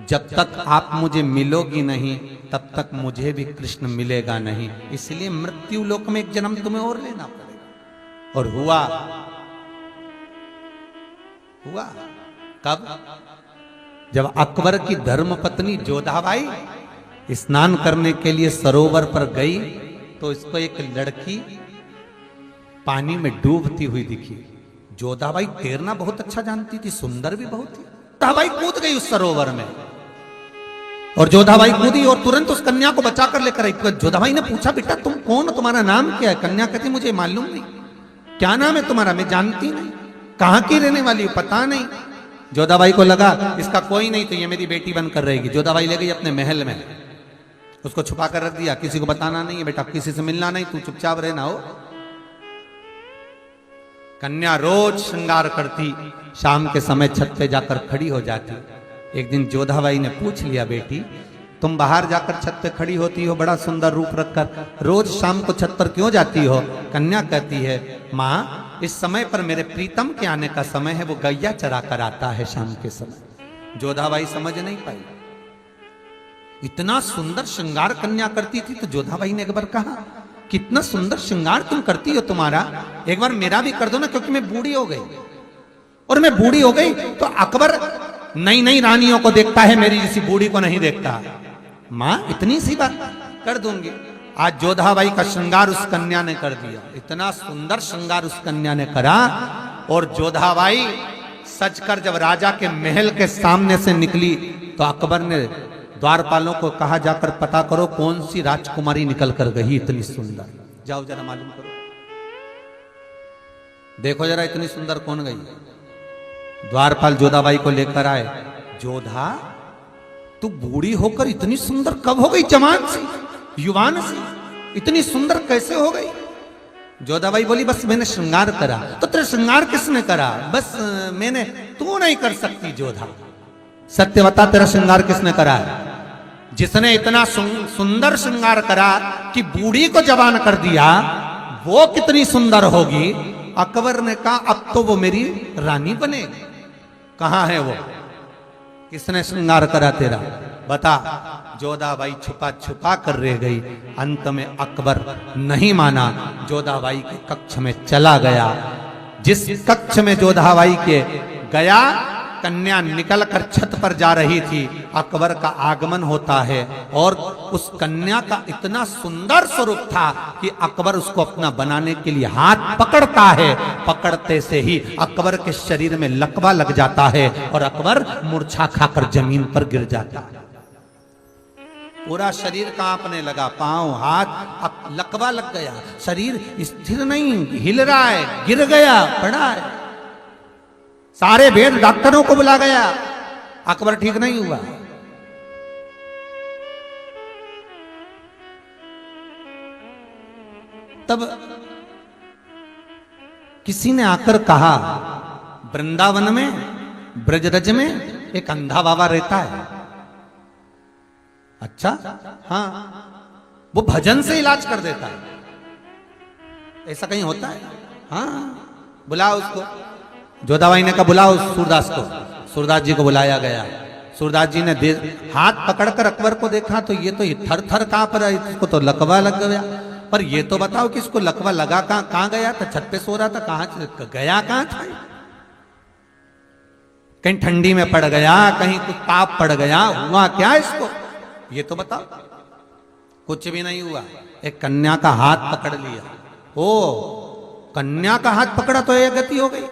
जब तक आप मुझे मिलोगी नहीं तब तक मुझे भी कृष्ण मिलेगा नहीं, इसलिए मृत्यु लोक में एक जन्म तुम्हें और लेना पड़ेगा। और हुआ कब? जब अकबर की धर्मपत्नी जोधाबाई स्नान करने के लिए सरोवर पर गई तो इसको एक लड़की पानी में डूबती हुई दिखी। जोधाबाई तैरना बहुत अच्छा जानती थी, सुंदर भी बहुत थी। जोधाबाई कूद गई उस सरोवर में, और जोधाबाई कूदी और तुरंत उस कन्या को बचा कर लेकर आई। जोधाबाई ने पूछा, बेटा तुम कौन, तुम्हारा नाम क्या है? कन्या कहती मुझे मालूम नहीं। क्या नाम है तुम्हारा? मैं जानती नहीं। कहां की रहने वाली हो? पता नहीं। जोधाबाई को लगा इसका कोई नहीं तो ये मेरी बेटी बनकर रहेगी। जोधाबाई ले गई अपने महल में, उसको छुपा कर रख दिया, किसी को बताना नहीं है बेटा, किसी से मिलना नहीं, तू चुपचाप रहना हो। कन्या रोज श्रृंगार करती, शाम के समय छत पे जाकर खड़ी हो जाती। एक दिन जोधाबाई ने पूछ लिया, बेटी तुम बाहर जाकर छत पे खड़ी होती हो बड़ा सुंदर रूप रखकर, रोज शाम को छत पर क्यों जाती हो? कन्या कहती है, माँ इस समय पर मेरे प्रीतम के आने का समय है, वो गैया चरा कर आता है शाम के समय। जोधाबाई समझ नहीं पाई। इतना सुंदर श्रृंगार कन्या करती थी तो जोधाबाई ने एक बार कहा, कितना सुंदर श्रृंगार तुम करती हो तुम्हारा, एक बार मेरा भी कर दो ना, क्योंकि मैं बूढ़ी हो गई। और मैं बूढ़ी हो गई तो अकबर नई नई रानियों को देखता है, मेरी जैसी बूढ़ी को नहीं देखता। मां इतनी सी बात कर दूंगी। आज जोधाबाई का श्रृंगार उस कन्या ने कर दिया, इतना सुंदर श्रृंगार उस कन्या ने करा। और जोधाबाई सजकर जब राजा के महल के सामने से निकली तो अकबर ने द्वारपालों को कहा, जाकर पता करो कौन सी राजकुमारी निकल कर गई इतनी सुंदर, जाओ जरा मालूम करो, देखो जरा इतनी सुंदर कौन गई। द्वारपाल जोधाबाई को लेकर आए। जोधा, तू बूढ़ी होकर इतनी सुंदर कब हो गई? जवान सी, युवान सी, इतनी सुंदर कैसे हो गई? जोधाबाई बोली, बस मैंने श्रृंगार करा। तो तेरे श्रृंगार किसने करा? बस मैंने, तू नहीं कर सकती जोधा, सत्य बता तेरा श्रृंगार किसने करा है? जिसने इतना सुंदर श्रृंगार करा कि बूढ़ी को जवान कर दिया, वो कितनी सुंदर होगी? अकबर ने कहा, अब तो वो मेरी रानी बनेगी। कहां है वो? किसने श्रृंगार करा तेरा? बता। जोधाबाई छुपा छुपा कर रह गई। अंत में अकबर नहीं माना, जोधाबाई के कक्ष में चला गया। जिस कक्ष में जोधाबाई के गया, कन्या निकलकर छत पर जा रही थी। अकबर का आगमन होता है और उस कन्या का इतना सुंदर स्वरूप था कि अकबर उसको अपना बनाने के लिए हाथ पकड़ता है। पकड़ते से ही अकबर के शरीर में लकवा लग जाता है और अकबर मूर्छा खाकर जमीन पर गिर जाता है। पूरा शरीर कांपने लगा, पांव हाथ लकवा लग गया, शरीर स्थिर नहीं, हिल रहा है, गिर गया, पड़ा है। सारे वेद डॉक्टरों को बुला गया, अकबर ठीक नहीं हुआ। तब किसी ने आकर कहा, वृंदावन में, ब्रजरज में एक अंधा बाबा रहता है। अच्छा, हाँ, वो भजन से इलाज कर देता है। ऐसा कहीं होता है? हाँ, बुलाओ उसको। जोधाबाई ने कहा, बुलाओ सूरदास को। सूरदास जी को बुलाया गया। सूरदास जी ने हाथ पकड़कर अकबर को देखा तो ये तो थर थर कांप रहा है, इसको तो लकवा लग गया। पर ये तो बताओ कि इसको लकवा लगा कहां गया था? छत पे सो रहा था, कहां गया, कहां था? कहीं ठंडी में पड़ गया, कहीं कुछ ताप पड़ गया, हुआ क्या इसको? ये तो बताओ। कुछ भी नहीं हुआ। एक कन्या का हाथ पकड़ लिया। ओ, कन्या का हाथ पकड़ा तो ये गति हो गई।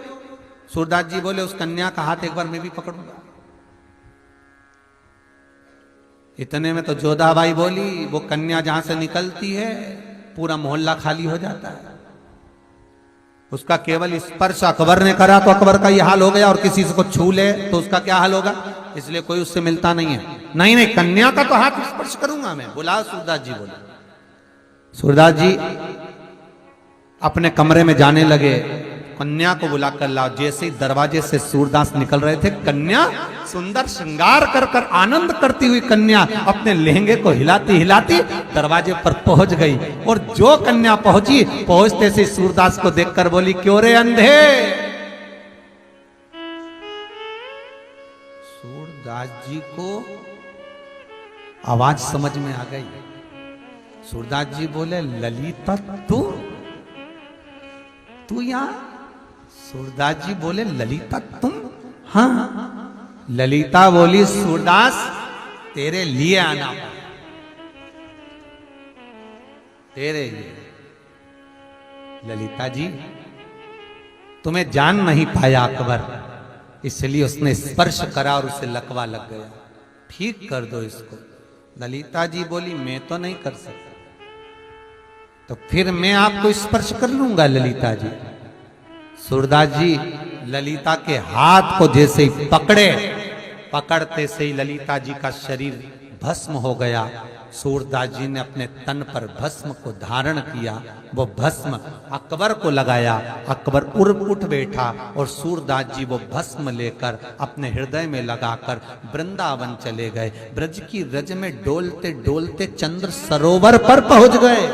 सूरदास जी बोले, उस कन्या का हाथ एक बार मैं भी पकड़ूंगा। इतने में तो जोधाबाई बोली, वो कन्या जहां से निकलती है पूरा मोहल्ला खाली हो जाता है। उसका केवल स्पर्श अकबर ने करा तो अकबर का यह हाल हो गया, और किसी से को छू ले तो उसका क्या हाल होगा? इसलिए कोई उससे मिलता नहीं है। नहीं नहीं, कन्या का तो हाथ स्पर्श करूंगा मैं। बुलाओ सूरदास जी। बोले सूरदास जी अपने कमरे में जाने लगे, कन्या को बुला कर लाओ। जैसे ही दरवाजे से सूरदास निकल रहे थे, कन्या सुंदर श्रृंगार कर कर आनंद करती हुई कन्या अपने लहंगे को हिलाती हिलाती दरवाजे पर पहुंच गई। और जो कन्या पहुंची, पहुंचते से सूरदास को देखकर बोली, क्यों रे अंधे? सूरदास जी को आवाज समझ में आ गई। सूरदास जी बोले, ललिता तू यहां? सूरदास जी बोले, ललिता तुम? हाँ। ललिता बोली, सूरदास तेरे लिए आना, तेरे लिए। ललिता जी, तुम्हें जान नहीं पाया अकबर, इसलिए उसने स्पर्श करा और उसे लकवा लग गया। ठीक कर दो इसको। ललिता जी बोली, मैं तो नहीं कर सकता। तो फिर मैं आपको स्पर्श कर लूंगा ललिता जी। सूरदास जी ललिता के हाथ को जैसे ही पकड़े, पकड़ते से ही ललिता जी का शरीर भस्म हो गया। सूरदास जी ने अपने तन पर भस्म को धारण किया। वो भस्म अकबर को लगाया। अकबर उठ बैठा और सूरदास जी वो भस्म लेकर अपने हृदय में लगाकर वृंदावन चले गए। ब्रज की रज में डोलते डोलते चंद्र सरोवर पर पहुंच गए।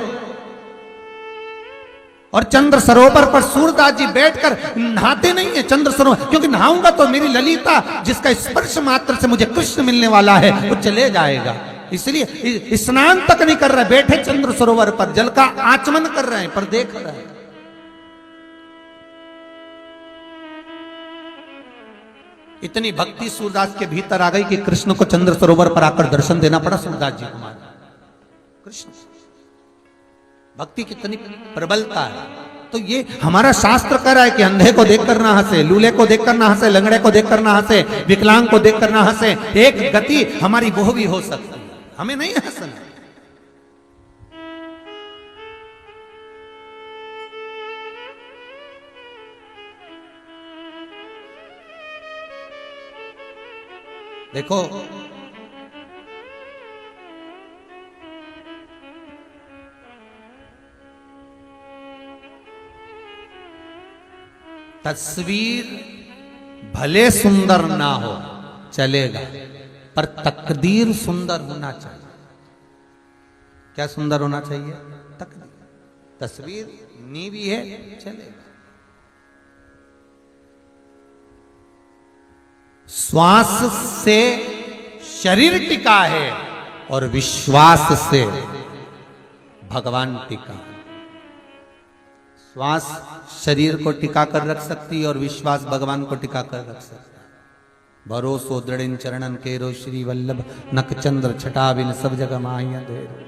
और चंद्र सरोवर पर सूरदास जी बैठकर नहाते नहीं है चंद्र सरोवर, क्योंकि नहाऊंगा तो मेरी ललिता, जिसका स्पर्श मात्र से मुझे कृष्ण मिलने वाला है, वो चले जाएगा। इसलिए स्नान तक नहीं कर रहे, बैठे चंद्र सरोवर पर जल का आचमन कर रहे हैं, पर देख रहे हैं। इतनी भक्ति सूरदास के भीतर आ गई कि कृष्ण को चंद्र सरोवर पर आकर दर्शन देना पड़ा सूरदास जी को। कृष्ण भक्ति कितनी प्रबलता है। तो ये हमारा शास्त्र कह रहा है कि अंधे को देखकर ना हंसे, लूले को देखकर ना हंसे, लंगड़े को देखकर ना हंसे, विकलांग को देखकर ना हंसे। एक गति हमारी वो भी हो सकती है, हमें नहीं हंसना। देखो तस्वीर भले सुंदर ना हो चलेगा, पर तकदीर सुंदर होना चाहिए। क्या सुंदर होना चाहिए? तकदीर। तस्वीर नीवी है चलेगा। श्वास से शरीर टिका है और विश्वास से भगवान टिका। श्वास शरीर को टिका कर रख सकती है और विश्वास भगवान को टिका कर रख सकता है। भरोसो दृढ़ चरणन केरो श्री वल्लभ नक चंद्र छटा बिन सब जगह माहिया धेरो।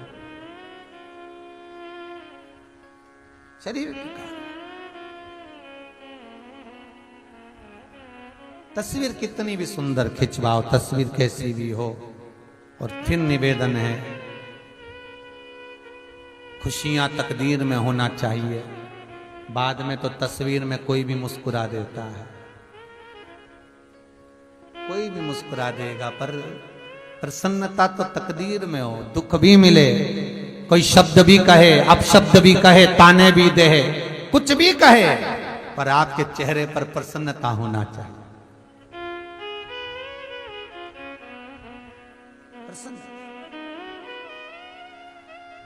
शरीर टिका। तस्वीर कितनी भी सुंदर खिंचवाओ, तस्वीर कैसी भी हो। और फिर निवेदन है, खुशियां तकदीर में होना चाहिए। बाद में तो तस्वीर में कोई भी मुस्कुरा देता है, कोई भी मुस्कुरा देगा, पर प्रसन्नता तो तकदीर में हो। दुख भी मिले, कोई शब्द भी कहे, अपशब्द भी कहे, ताने भी दे, कुछ भी कहे, पर आपके चेहरे पर प्रसन्नता होना चाहिए।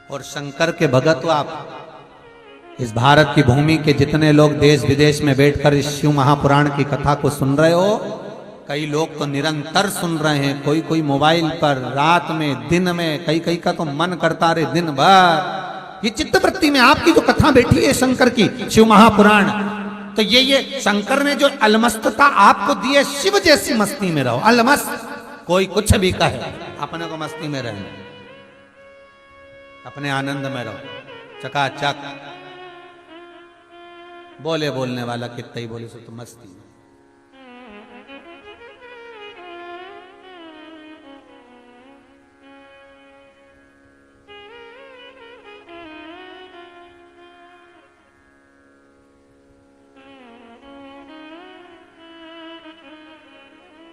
और शंकर के भगत हो आप। इस भारत की भूमि के जितने लोग देश विदेश में बैठकर इस शिव महापुराण की कथा को सुन रहे हो, कई लोग तो निरंतर सुन रहे हैं, कोई कोई मोबाइल पर, रात में, दिन में, कई का तो मन करता रहे दिन भर। ये चित्तवृत्ति में आपकी जो कथा बैठी है शंकर की, शिव महापुराण, तो ये शंकर ने जो अलमस्तता आपको दी है, शिव जैसी मस्ती में रहो। अलमस्त, कोई कुछ भी कहे, अपने को मस्ती में रहना, अपने आनंद में रहो, चकाचक। बोले बोलने वाला कितना ही बोले सो तो मस्ती में।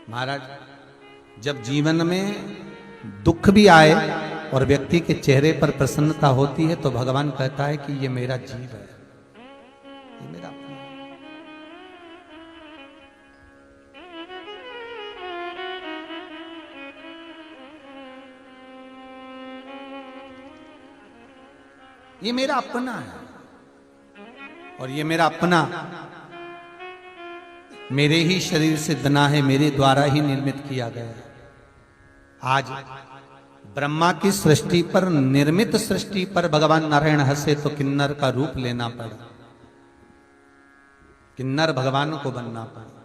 महाराज, जब जीवन में दुख भी आए और व्यक्ति के चेहरे पर प्रसन्नता होती है, तो भगवान कहता है कि ये मेरा जीव है, ये मेरा अपना है। ये मेरा अपना है, और ये मेरा अपना मेरे ही शरीर से बना है, मेरे द्वारा ही निर्मित किया गया है। आज ब्रह्मा की सृष्टि पर, निर्मित सृष्टि पर भगवान नारायण हंसे तो किन्नर का रूप लेना पड़ा, किन्नर भगवान को बनना पड़ा।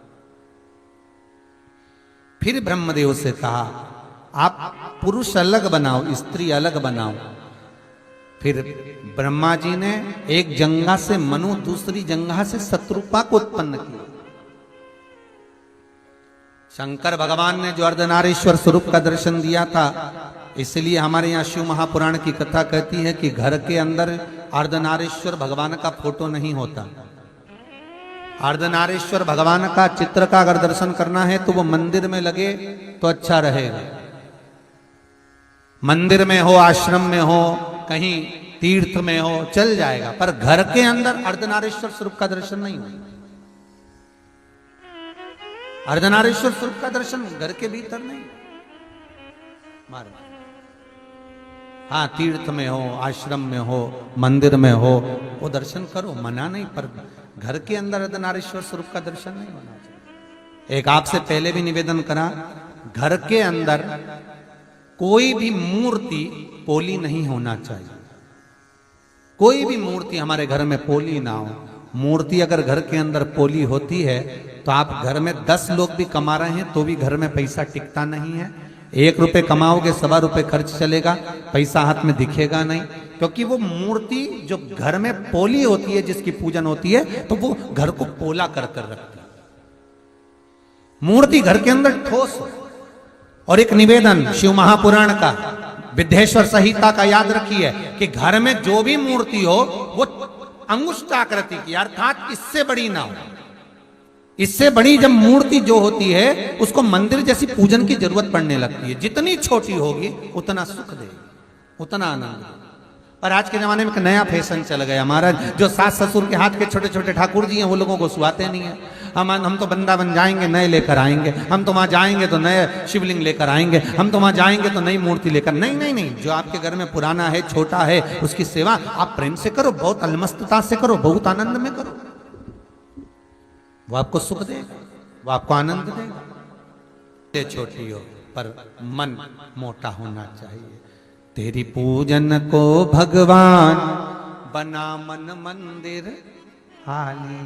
फिर ब्रह्मदेव से कहा आप पुरुष अलग बनाओ, स्त्री अलग बनाओ। फिर ब्रह्मा जी ने एक जंगा से मनु, दूसरी जंगा से शत्रुपा को उत्पन्न किया। शंकर भगवान ने जो अर्धनारीश्वर स्वरूप का दर्शन दिया था, इसलिए हमारे यहाँ शिव महापुराण की कथा कहती है कि घर के अंदर अर्धनारीश्वर भगवान का फोटो नहीं होता। अर्धनारीश्वर भगवान का चित्र का अगर दर्शन करना है तो वो मंदिर में लगे तो अच्छा रहेगा। मंदिर में हो, आश्रम में हो, कहीं तीर्थ में हो, चल जाएगा, पर घर के अंदर अर्धनारीश्वर स्वरूप का दर्शन नहीं होगा। अर्धनारीश्वर स्वरूप का दर्शन घर के भीतर नहीं। हाँ, तीर्थ में हो, आश्रम में हो, मंदिर में हो, वो दर्शन करो, मना नहीं, पर घर के अंदर अर्धनारीश्वर स्वरूप का दर्शन नहीं होना चाहिए। एक आपसे पहले भी निवेदन करा, घर के अंदर कोई भी मूर्ति पोली नहीं होना चाहिए। कोई भी मूर्ति हमारे घर में पोली ना हो। मूर्ति अगर घर के अंदर पोली होती है तो आप घर में 10 लोग भी कमा रहे हैं तो भी घर में पैसा टिकता नहीं है। 1 रुपए कमाओगे, 1.25 रुपए खर्च चलेगा, पैसा हाथ में दिखेगा नहीं। क्योंकि वो मूर्ति जो घर में पोली होती है, जिसकी पूजन होती है, तो वो घर को पोला कर कर रखती है। मूर्ति घर के अंदर ठोस हो। और एक निवेदन शिव महापुराण का, विद्येश्वर संहिता का याद रखिए कि घर में जो भी मूर्ति हो वो अंगुष्ठाकृति की, अर्थात इससे बड़ी ना हो। इससे बड़ी जब मूर्ति जो होती है उसको मंदिर जैसी पूजन की जरूरत पड़ने लगती है। जितनी छोटी होगी उतना सुख देगी, उतना आनंद। और आज के जमाने में एक नया फैशन चल गया महाराज, जो सास ससुर के हाथ के छोटे छोटे ठाकुर जी हैं वो लोगों को सुहाते नहीं है। हम तो वृंदावन जाएंगे नए लेकर आएंगे, हम तो वहां जाएंगे तो नए शिवलिंग लेकर आएंगे, हम तो वहां जाएंगे तो नई मूर्ति लेकर। नहीं नहीं नहीं, जो आपके घर में पुराना है, छोटा है, उसकी सेवा आप प्रेम से करो, बहुत अलमस्तता से करो, बहुत आनंद में करो। वो आपको सुख देगा, वो आपको आनंद देगा। छोटी हो पर मन मोटा होना चाहिए। तेरी पूजन को भगवान बना मन मंदिर हाली,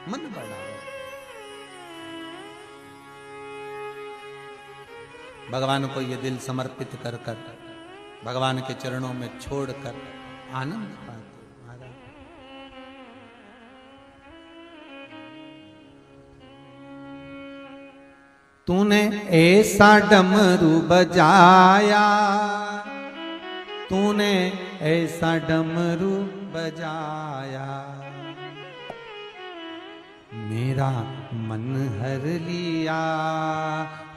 मन बढ़ाओ। भगवान को ये दिल समर्पित कर कर, भगवान के चरणों में छोड़कर आनंद पाते। तूने ऐसा डमरू बजाया, तूने ऐसा डमरू बजाया, मेरा मन हर लिया।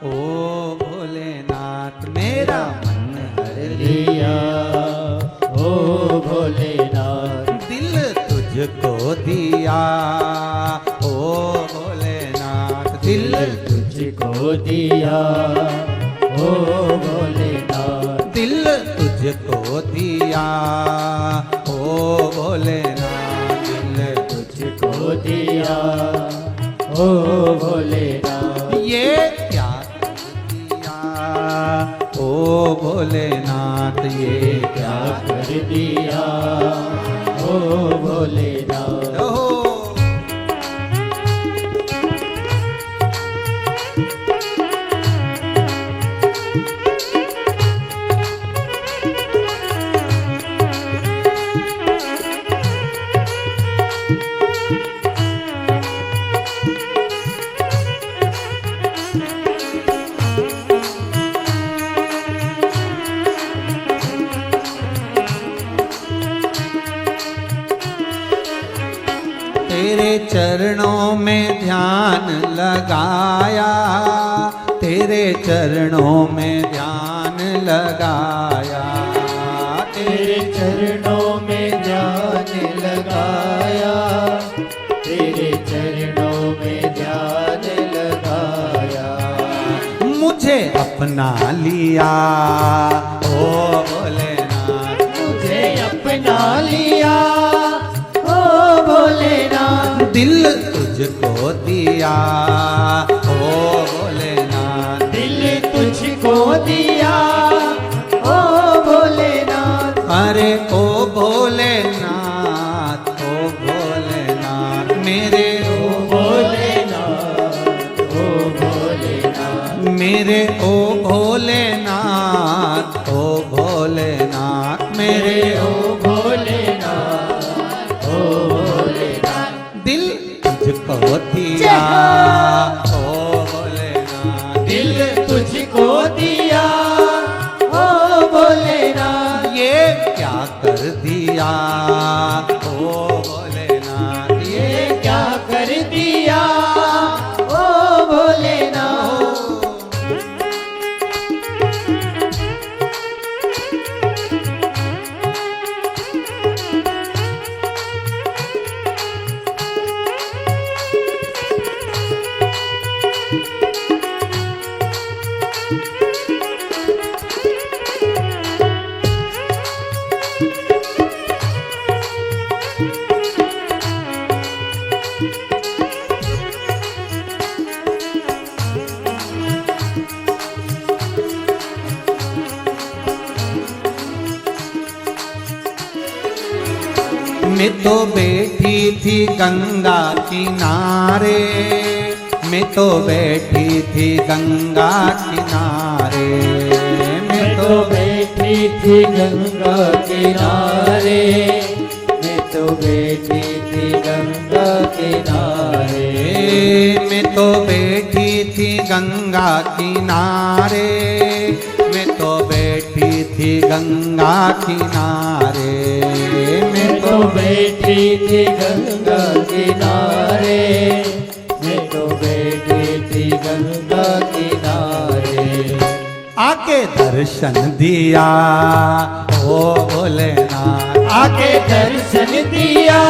ओ भोलेनाथ मेरा मन हर लिया, ओ भोलेनाथ दिल तुझको दिया। ओ भोलेनाथ दिल तुझको दिया, ओ भोलेनाथ दिल तुझको दिया। ओ भोलेनाथ दिल तुझको दिया, ओ भोलेनाथ ये क्या कर दिया। ओ भोलेनाथ ये क्या कर दिया, ओ भोलेनाथ। ओहो तेरे चरणों में ध्यान लगाया, तेरे चरणों में ध्यान लगाया, तेरे चरणों में ध्यान लगाया, तेरे चरणों में ध्यान लगाया, मुझे अपना लिया। ओ भोलेनाथ मुझे अपना लिया, ओ भोलेनाथ दिल तुझको दिया। ओ भोलेनाथ दिल तुझको दिया, ओ भोलेनाथ। अरे ओ भोलेनाथ, ओ भोलेनाथ मेरे ओ भोलेनाथ, ओ भोलेनाथ मेरे ओ भोलेनाथ, ओ भोलेनाथ मेरे ओ भोलेनाथ, ओ भोलेनाथ दिल तुझको दिया। ओ भोलेनाथ दिल तुझको दिया, ओ भोलेनाथ ये क्या कर दिया। ओ भोलेनाथ ये क्या कर दिया, ओ भोलेनाथ। मैं तो बैठी थी गंगा किनारे, मैं तो बैठी थी गंगा किनारे, मैं तो बैठी थी गंगा किनारे, मैं तो बैठी थी गंगा किनारे, मैं तो बैठी थी गंगा किनारे, मैं तो बैठी थी गंगा किनारे, मैं तो बैठी थी गंगा किनारे, मैं तो बैठी थी गंगा किनारे। आके दर्शन दिया ओ भोलेनाथ, आके दर्शन दिया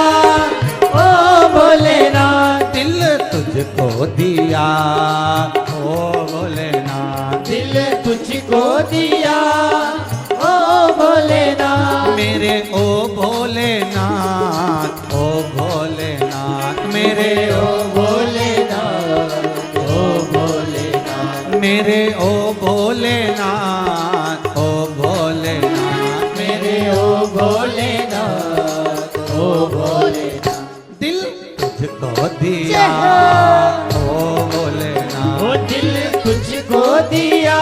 ओ भोलेनाथ, दिल तुझको दिया ओ भोलेनाथ, दिल तुझको दिया ओ भोलेनाथ, मेरे ओ भोलेनाथ, ओ भोलेनाथ, मेरे ओ भोलेनाथ, ओ भोलेनाथ, मेरे ओ भोलेनाथ, ओ भोलेनाथ, मेरे ओ भोलेनाथ, ओ भोलेनाथ, दिल तुझको दिया ओ भोलेनाथ, ओ दिल तुझको दिया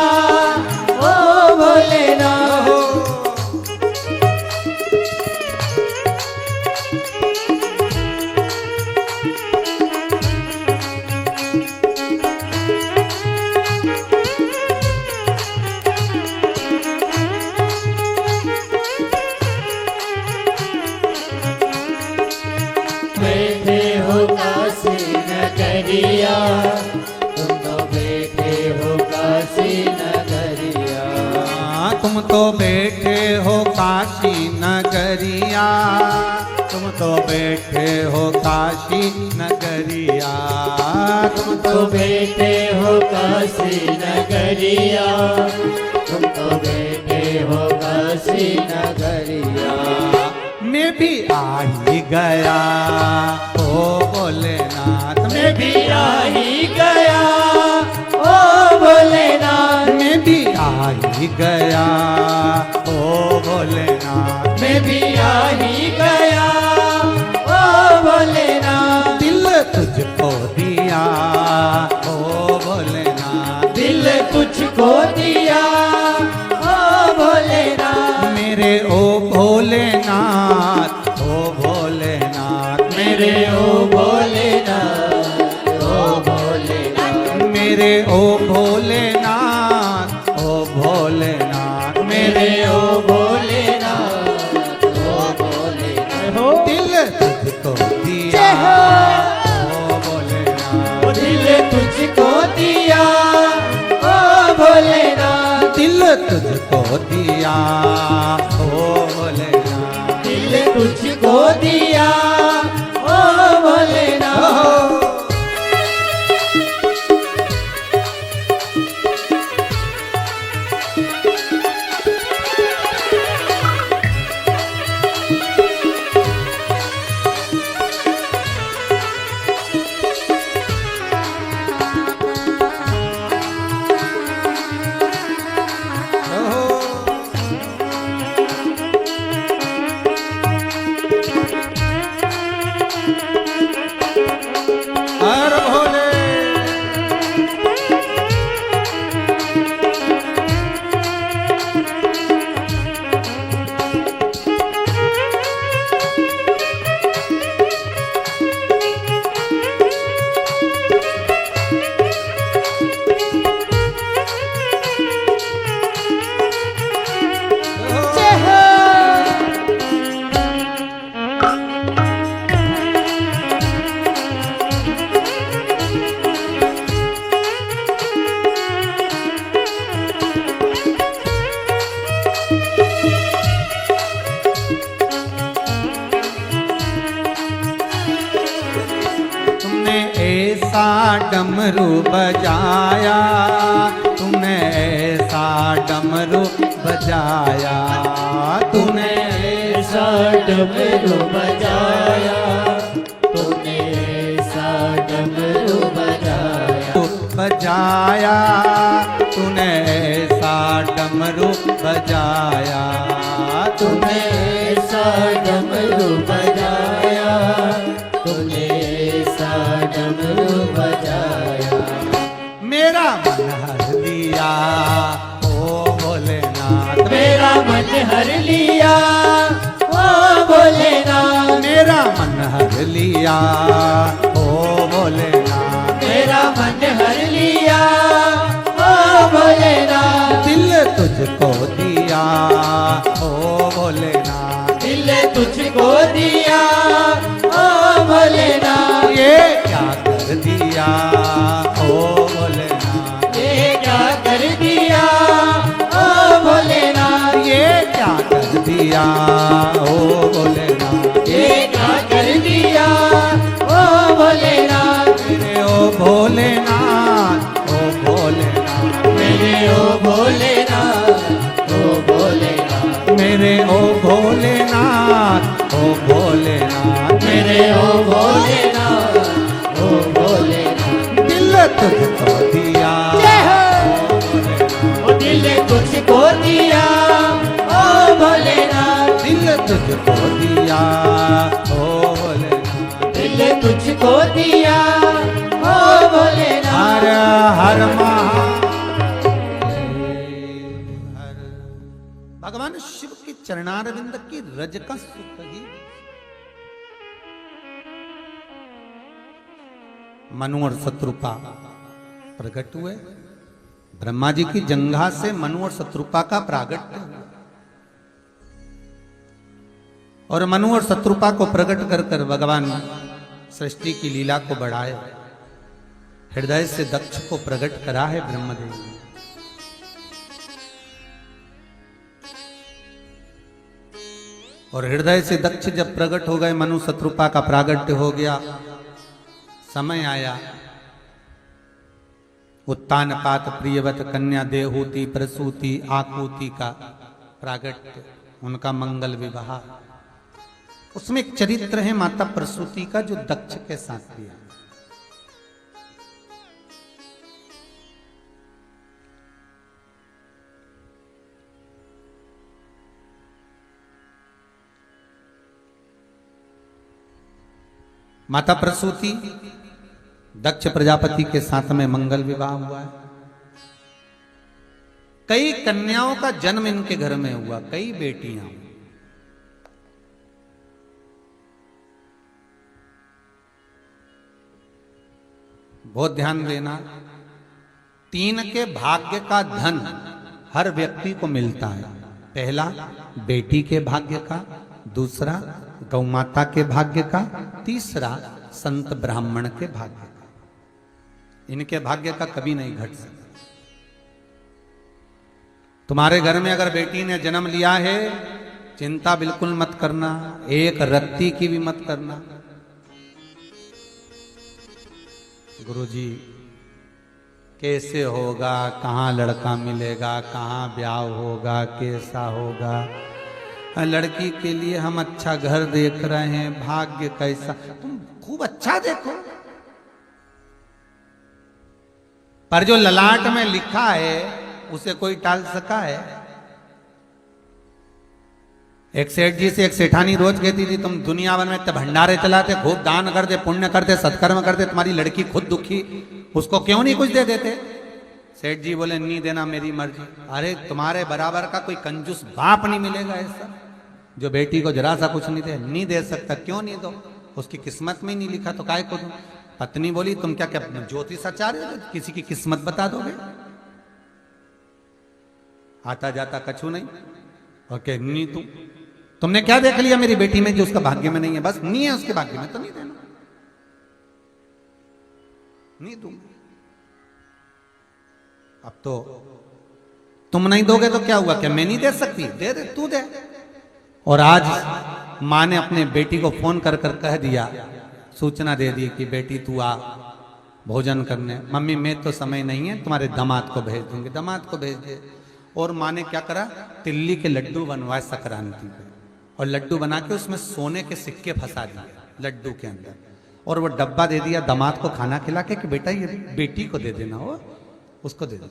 ओ भोलेनाथ। बैठे हो काशी नगरिया, तुम तो बैठे हो काशी नगरिया, तुम तो बैठे हो काशी नगरिया, तुम तो बैठे हो काशी नगरिया, तुम तो बैठे हो काशी नगरिया, तुम तो बैठे हो काशी नगरिया। मैं भी आ ही गया ओ भोलेनाथ, मैं भी आ ही गया ओ भोलेनाथ, मैं भी आ ही गया ओ भोलेनाथ, मैं भी आ ही गया ओ भोलेनाथ, दिल तुझको दिया ओ भोलेनाथ, दिल तुझको दिया ओ भोलेनाथ, मेरे ओ भोलेनाथ, ओ भोलेनाथ, मेरे ओ भोलेनाथ, ओ भोलेनाथ, मेरे ओ भोलेनाथ, ओ भोलेनाथ, मेरे ओ भोलेनाथ, ओ भोलेनाथ, हो दिल तुझको दिया ओ भोलेनाथ, ओ दिल तुझको दिया ओ भोलेनाथ, दिल तुझको दिया ओ भोलेनाथ, दिल तुझको दिया ओ भोलेनाथ। हर भोले ऐसा डमरू बजाया, तूने ऐसा डमरू बजाया, तूने ऐसा डमरू बजाया, तूने ऐसा डमरू बजाया, बजाया, तूने ऐसा डमरू बजाया, तूने ऐसा डमरू बजाया, लिया ओ भोलेनाथ, मेरा मन हर लिया ओ भोलेनाथ, दिल तुझको दिया ओ भोलेनाथ, दिल तुझको दिया ओ भोलेनाथ, ये क्या कर दिया ओ भोलेनाथ, ये क्या कर दिया ओ भोलेनाथ, ये क्या कर दिया ओ भोलेनाथ, ये क्या कर दिया ओ भोलेनाथ, मेरे ओ भोलेनाथ ओ भोलेनाथ, मेरे ओ भोलेनाथ ओ भोलेनाथ, मेरे ओ भोलेनाथ ओ भोलेनाथ, मेरे ओ भोलेनाथ ओ भोलेनाथ, दिल तुझको दिया ओ दिल तुझको दिया ओ भोलेनाथ, दिल तुझको दिया ओ भोलेनाथ, दिल तुझको दिया ओ भोलेनाथ, हर हर महादेव। भगवान शिव के चरणारविंद की रज का सुख ही मनु और शत्रुपा प्रकट हुए। ब्रह्मा जी की जंघा से मनु और शत्रुपा का प्रागट्य हुआ और मनु और शत्रुपा को प्रकट कर कर भगवान सृष्टि की लीला को बढ़ाए। हृदय से दक्ष को प्रकट करा है ब्रह्मदेव। और हृदय से दक्ष जब प्रकट हो गए, मनु शत्रुपा का प्रागट्य हो गया, समय आया उत्तानपात प्रियवत कन्या देहूति प्रसूति आकुति का प्रागट्य, उनका मंगल विवाह। उसमें एक चरित्र है माता प्रसूति का जो दक्ष के साथ दिया। माता प्रसूति दक्ष प्रजापति के साथ में मंगल विवाह हुआ है। कई कन्याओं का जन्म इनके घर में हुआ, कई बेटियां। बहुत ध्यान देना, 3 के भाग्य का धन हर व्यक्ति को मिलता है। पहला बेटी के भाग्य का, दूसरा गौ माता के भाग्य का, तीसरा संत ब्राह्मण के भाग्य का। इनके भाग्य का कभी नहीं घट सकता। तुम्हारे घर में अगर बेटी ने जन्म लिया है, चिंता बिल्कुल मत करना, एक रत्ती की भी मत करना। गुरुजी कैसे होगा, कहाँ लड़का मिलेगा, कहाँ ब्याह होगा, कैसा होगा, लड़की के लिए हम अच्छा घर देख रहे हैं, भाग्य कैसा, तुम खूब अच्छा देखो, पर जो ललाट में लिखा है उसे कोई टाल सका है? एक सेठ जी से एक सेठानी रोज कहती थी, तुम दुनिया भर में इतने भंडारे चलाते, खूब दान करते, पुण्य करते, सत्कर्म करते, तुम्हारी लड़की खुद दुखी, उसको क्यों नहीं कुछ दे देते? सेठ जी बोले, नहीं देना मेरी मर्जी। अरे तुम्हारे बराबर का कोई कंजूस बाप नहीं मिलेगा ऐसा जो बेटी को जरा सा कुछ नहीं दे। नहीं दे सकता, क्यों नहीं दो? उसकी किस्मत में ही नहीं लिखा तो काय को दूं? पत्नी बोली, तुम क्या क्या ज्योतिषाचार्य हो, किसी की किस्मत बता दोगे? आता जाता कछु नहीं। ओके, नहीं तुमने क्या देख लिया मेरी बेटी में जो उसका भाग्य में नहीं है? बस नहीं है उसके भाग्य में तो नहीं देना, नहीं दूंगा। अब तो तुम नहीं दोगे तो क्या हुआ? क्या मैं नहीं दे सकती? दे दे, तू दे। और आज मां ने अपने बेटी को फोन कर कर कह दिया, सूचना दे दी कि बेटी तू आ भोजन करने। मम्मी मैं तो समय नहीं है, तुम्हारे दामाद को भेज दूंगी। दामाद को भेज दे। और मां ने क्या करा, तिल्ली के लड्डू बनवाए संक्रांति पे, और लड्डू बना के उसमें सोने के सिक्के फंसा दिए लड्डू के अंदर, और वो डब्बा दे दिया दामाद को खाना खिला के कि बेटा ये बेटी को दे देना, हो उसको दे दे।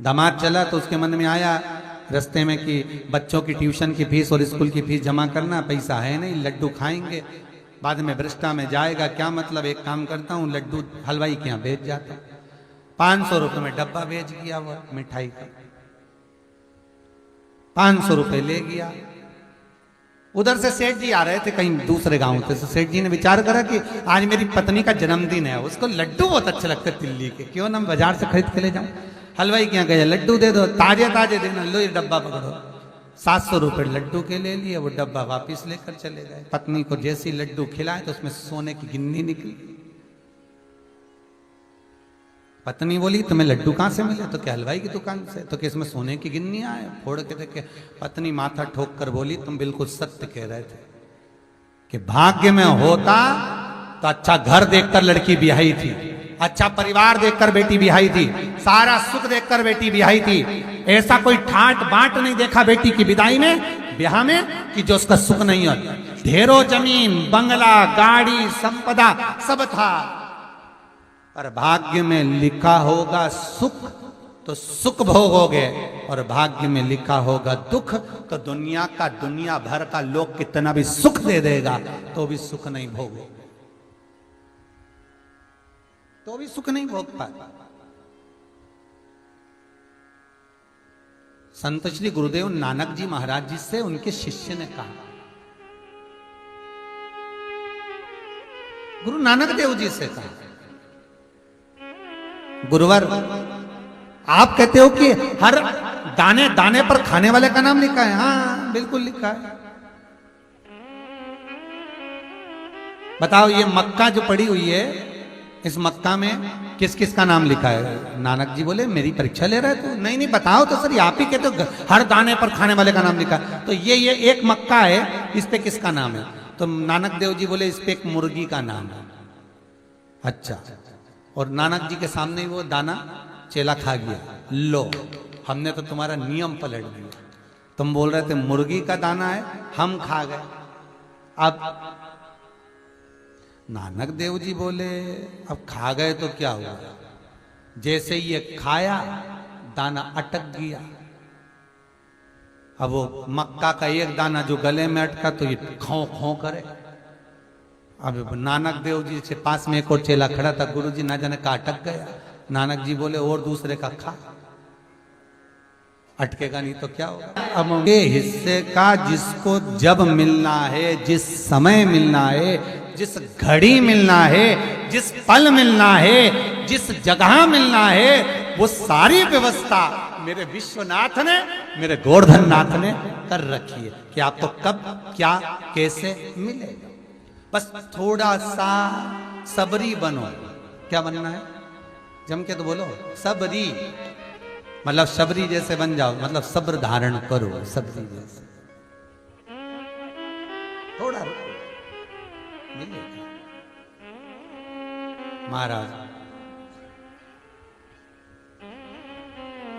दामाद चला तो उसके मन में आया रास्ते में कि बच्चों की ट्यूशन की फीस और स्कूल की फीस जमा करना, पैसा है नहीं, लड्डू खाएंगे बाद में वृष्टा में जाएगा, क्या मतलब, एक काम करता हूँ लड्डू हलवाई के यहाँ भेज जाता। 500 रुपये में डब्बा भेज गया वो मिठाई का, 500 रुपये ले गया। उधर से सेठ जी आ रहे थे कहीं दूसरे गांव से, सेठ जी ने विचार करा कि आज मेरी पत्नी का जन्मदिन है, उसको लड्डू बहुत अच्छे लगते तिल्ली के, क्यों ना बाजार से खरीद के ले जाऊं। हलवाई के यहाँ गए, लड्डू दे दो, ताजे ताजे देना, लो ये डब्बा पकड़ो। 700 रुपए लड्डू के ले लिए, वो डब्बा वापिस लेकर चले गए। पत्नी को जैसी लड्डू खिलाए तो उसमें सोने की गिन्नी निकली। पत्नी बोली तुम्हें लड्डू कहाँ से मिले? तो क्या हलवाई की दुकान से। तो क्या इसमें सोने की गिन्नी आए? फोड़ के देखे। पत्नी माथा ठोक कर बोली तुम बिल्कुल सत्य कह रहे थे कि भाग्य में होता तो अच्छा घर देखकर लड़की ब्याही थी, अच्छा परिवार देखकर बेटी ब्याही थी, सारा सुख देखकर बेटी ब्याही थी। ऐसा कोई ठाट बाट नहीं देखा बेटी की विदाई में, ब्याह में, कि जो उसका सुख नहीं हो। ढेरों जमीन, बंगला, गाड़ी, संपदा सब था, पर भाग्य में लिखा होगा सुख तो सुख भोगोगे, और भाग्य में लिखा होगा दुख तो दुनिया भर का लोग कितना भी सुख दे देगा तो भी सुख नहीं भोगोगे, तो भी सुख नहीं भोग पाए। संत श्री गुरुदेव नानक जी महाराज जी से उनके शिष्य ने कहा, गुरु नानक देव जी से कहा, गुरुवर आप कहते हो कि हर दाने दाने पर खाने वाले का नाम लिखा है। हाँ बिल्कुल लिखा है। बताओ ये मक्का जो पड़ी हुई है, इस मक्का में किस किस का नाम लिखा है? नानक जी बोले मेरी परीक्षा ले रहे तो नहीं बताओ तो सर, आप ही कहते हो हर दाने पर खाने वाले का नाम लिखा है, तो ये एक मक्का है, इस पे किसका नाम है? तो नानक देव जी बोले इस पे एक मुर्गी का नाम है। अच्छा, और नानक जी के सामने ही वो दाना चेला खा गया। लो हमने तो तुम्हारा नियम पलट दिया, तुम बोल रहे थे मुर्गी का दाना है, हम खा गए। अब नानक देव जी बोले अब खा गए तो क्या हुआ? जैसे ये खाया दाना अटक गया। अब वो मक्का का एक दाना जो गले में अटका तो ये खौ खौ करे। अब नानक देव जी से पास में एक और चेला खड़ा था, गुरु जी ना जाने का अटक गया। नानक जी बोले और दूसरे का खा, अटकेगा नहीं तो क्या होगा। अब ये हिस्से का जिसको जब मिलना है, जिस समय मिलना है, जिस घड़ी मिलना है, जिस पल मिलना है, जिस जगह मिलना है, वो सारी व्यवस्था मेरे विश्वनाथ ने, मेरे गोवर्धन नाथ ने कर रखी है कि आपको कब क्या कैसे मिलेगा। बस थोड़ा सा सबरी बनो। क्या बनना है? जम के तो बोलो सबरी, मतलब सबरी जैसे बन जाओ, मतलब सब्र धारण करो सबरी जैसे। थोड़ा रुको, मिलेगा। महाराज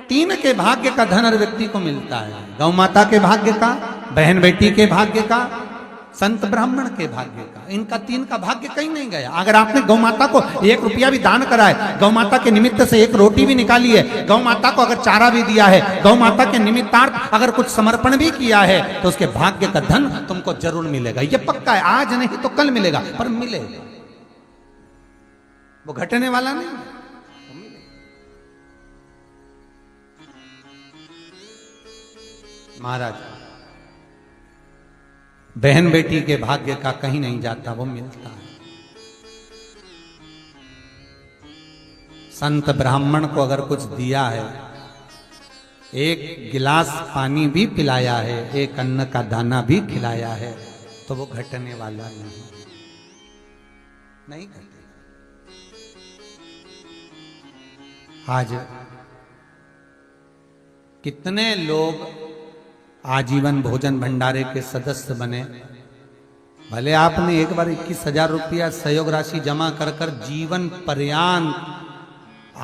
3 के भाग्य का धन हर व्यक्ति को मिलता है। गौ माता के भाग्य का, बहन बेटी के भाग्य का, संत ब्राह्मण के भाग्य का। इनका 3 का भाग्य कहीं नहीं गया। अगर आपने गौ माता को 1 रुपया भी दान करा है, गौ माता के निमित्त से 1 रोटी भी निकाली है, गौ माता को अगर चारा भी दिया है, गौ माता के निमित्तार्थ अगर कुछ समर्पण भी किया है, तो उसके भाग्य का धन तुमको जरूर मिलेगा। ये पक्का है, आज नहीं तो कल मिलेगा, पर मिलेगा। वो घटने वाला नहीं, महाराज बहन बेटी के भाग्य का कहीं नहीं जाता, वो मिलता है। संत ब्राह्मण को अगर कुछ दिया है, 1 गिलास पानी भी पिलाया है, 1 अन्न का दाना भी खिलाया है, तो वो घटने वाला नहीं घटेगा। आज कितने लोग आजीवन भोजन भंडारे के सदस्य बने। भले आपने एक बार 21,000 रुपया सहयोग राशि जमा कर कर जीवन पर्यंत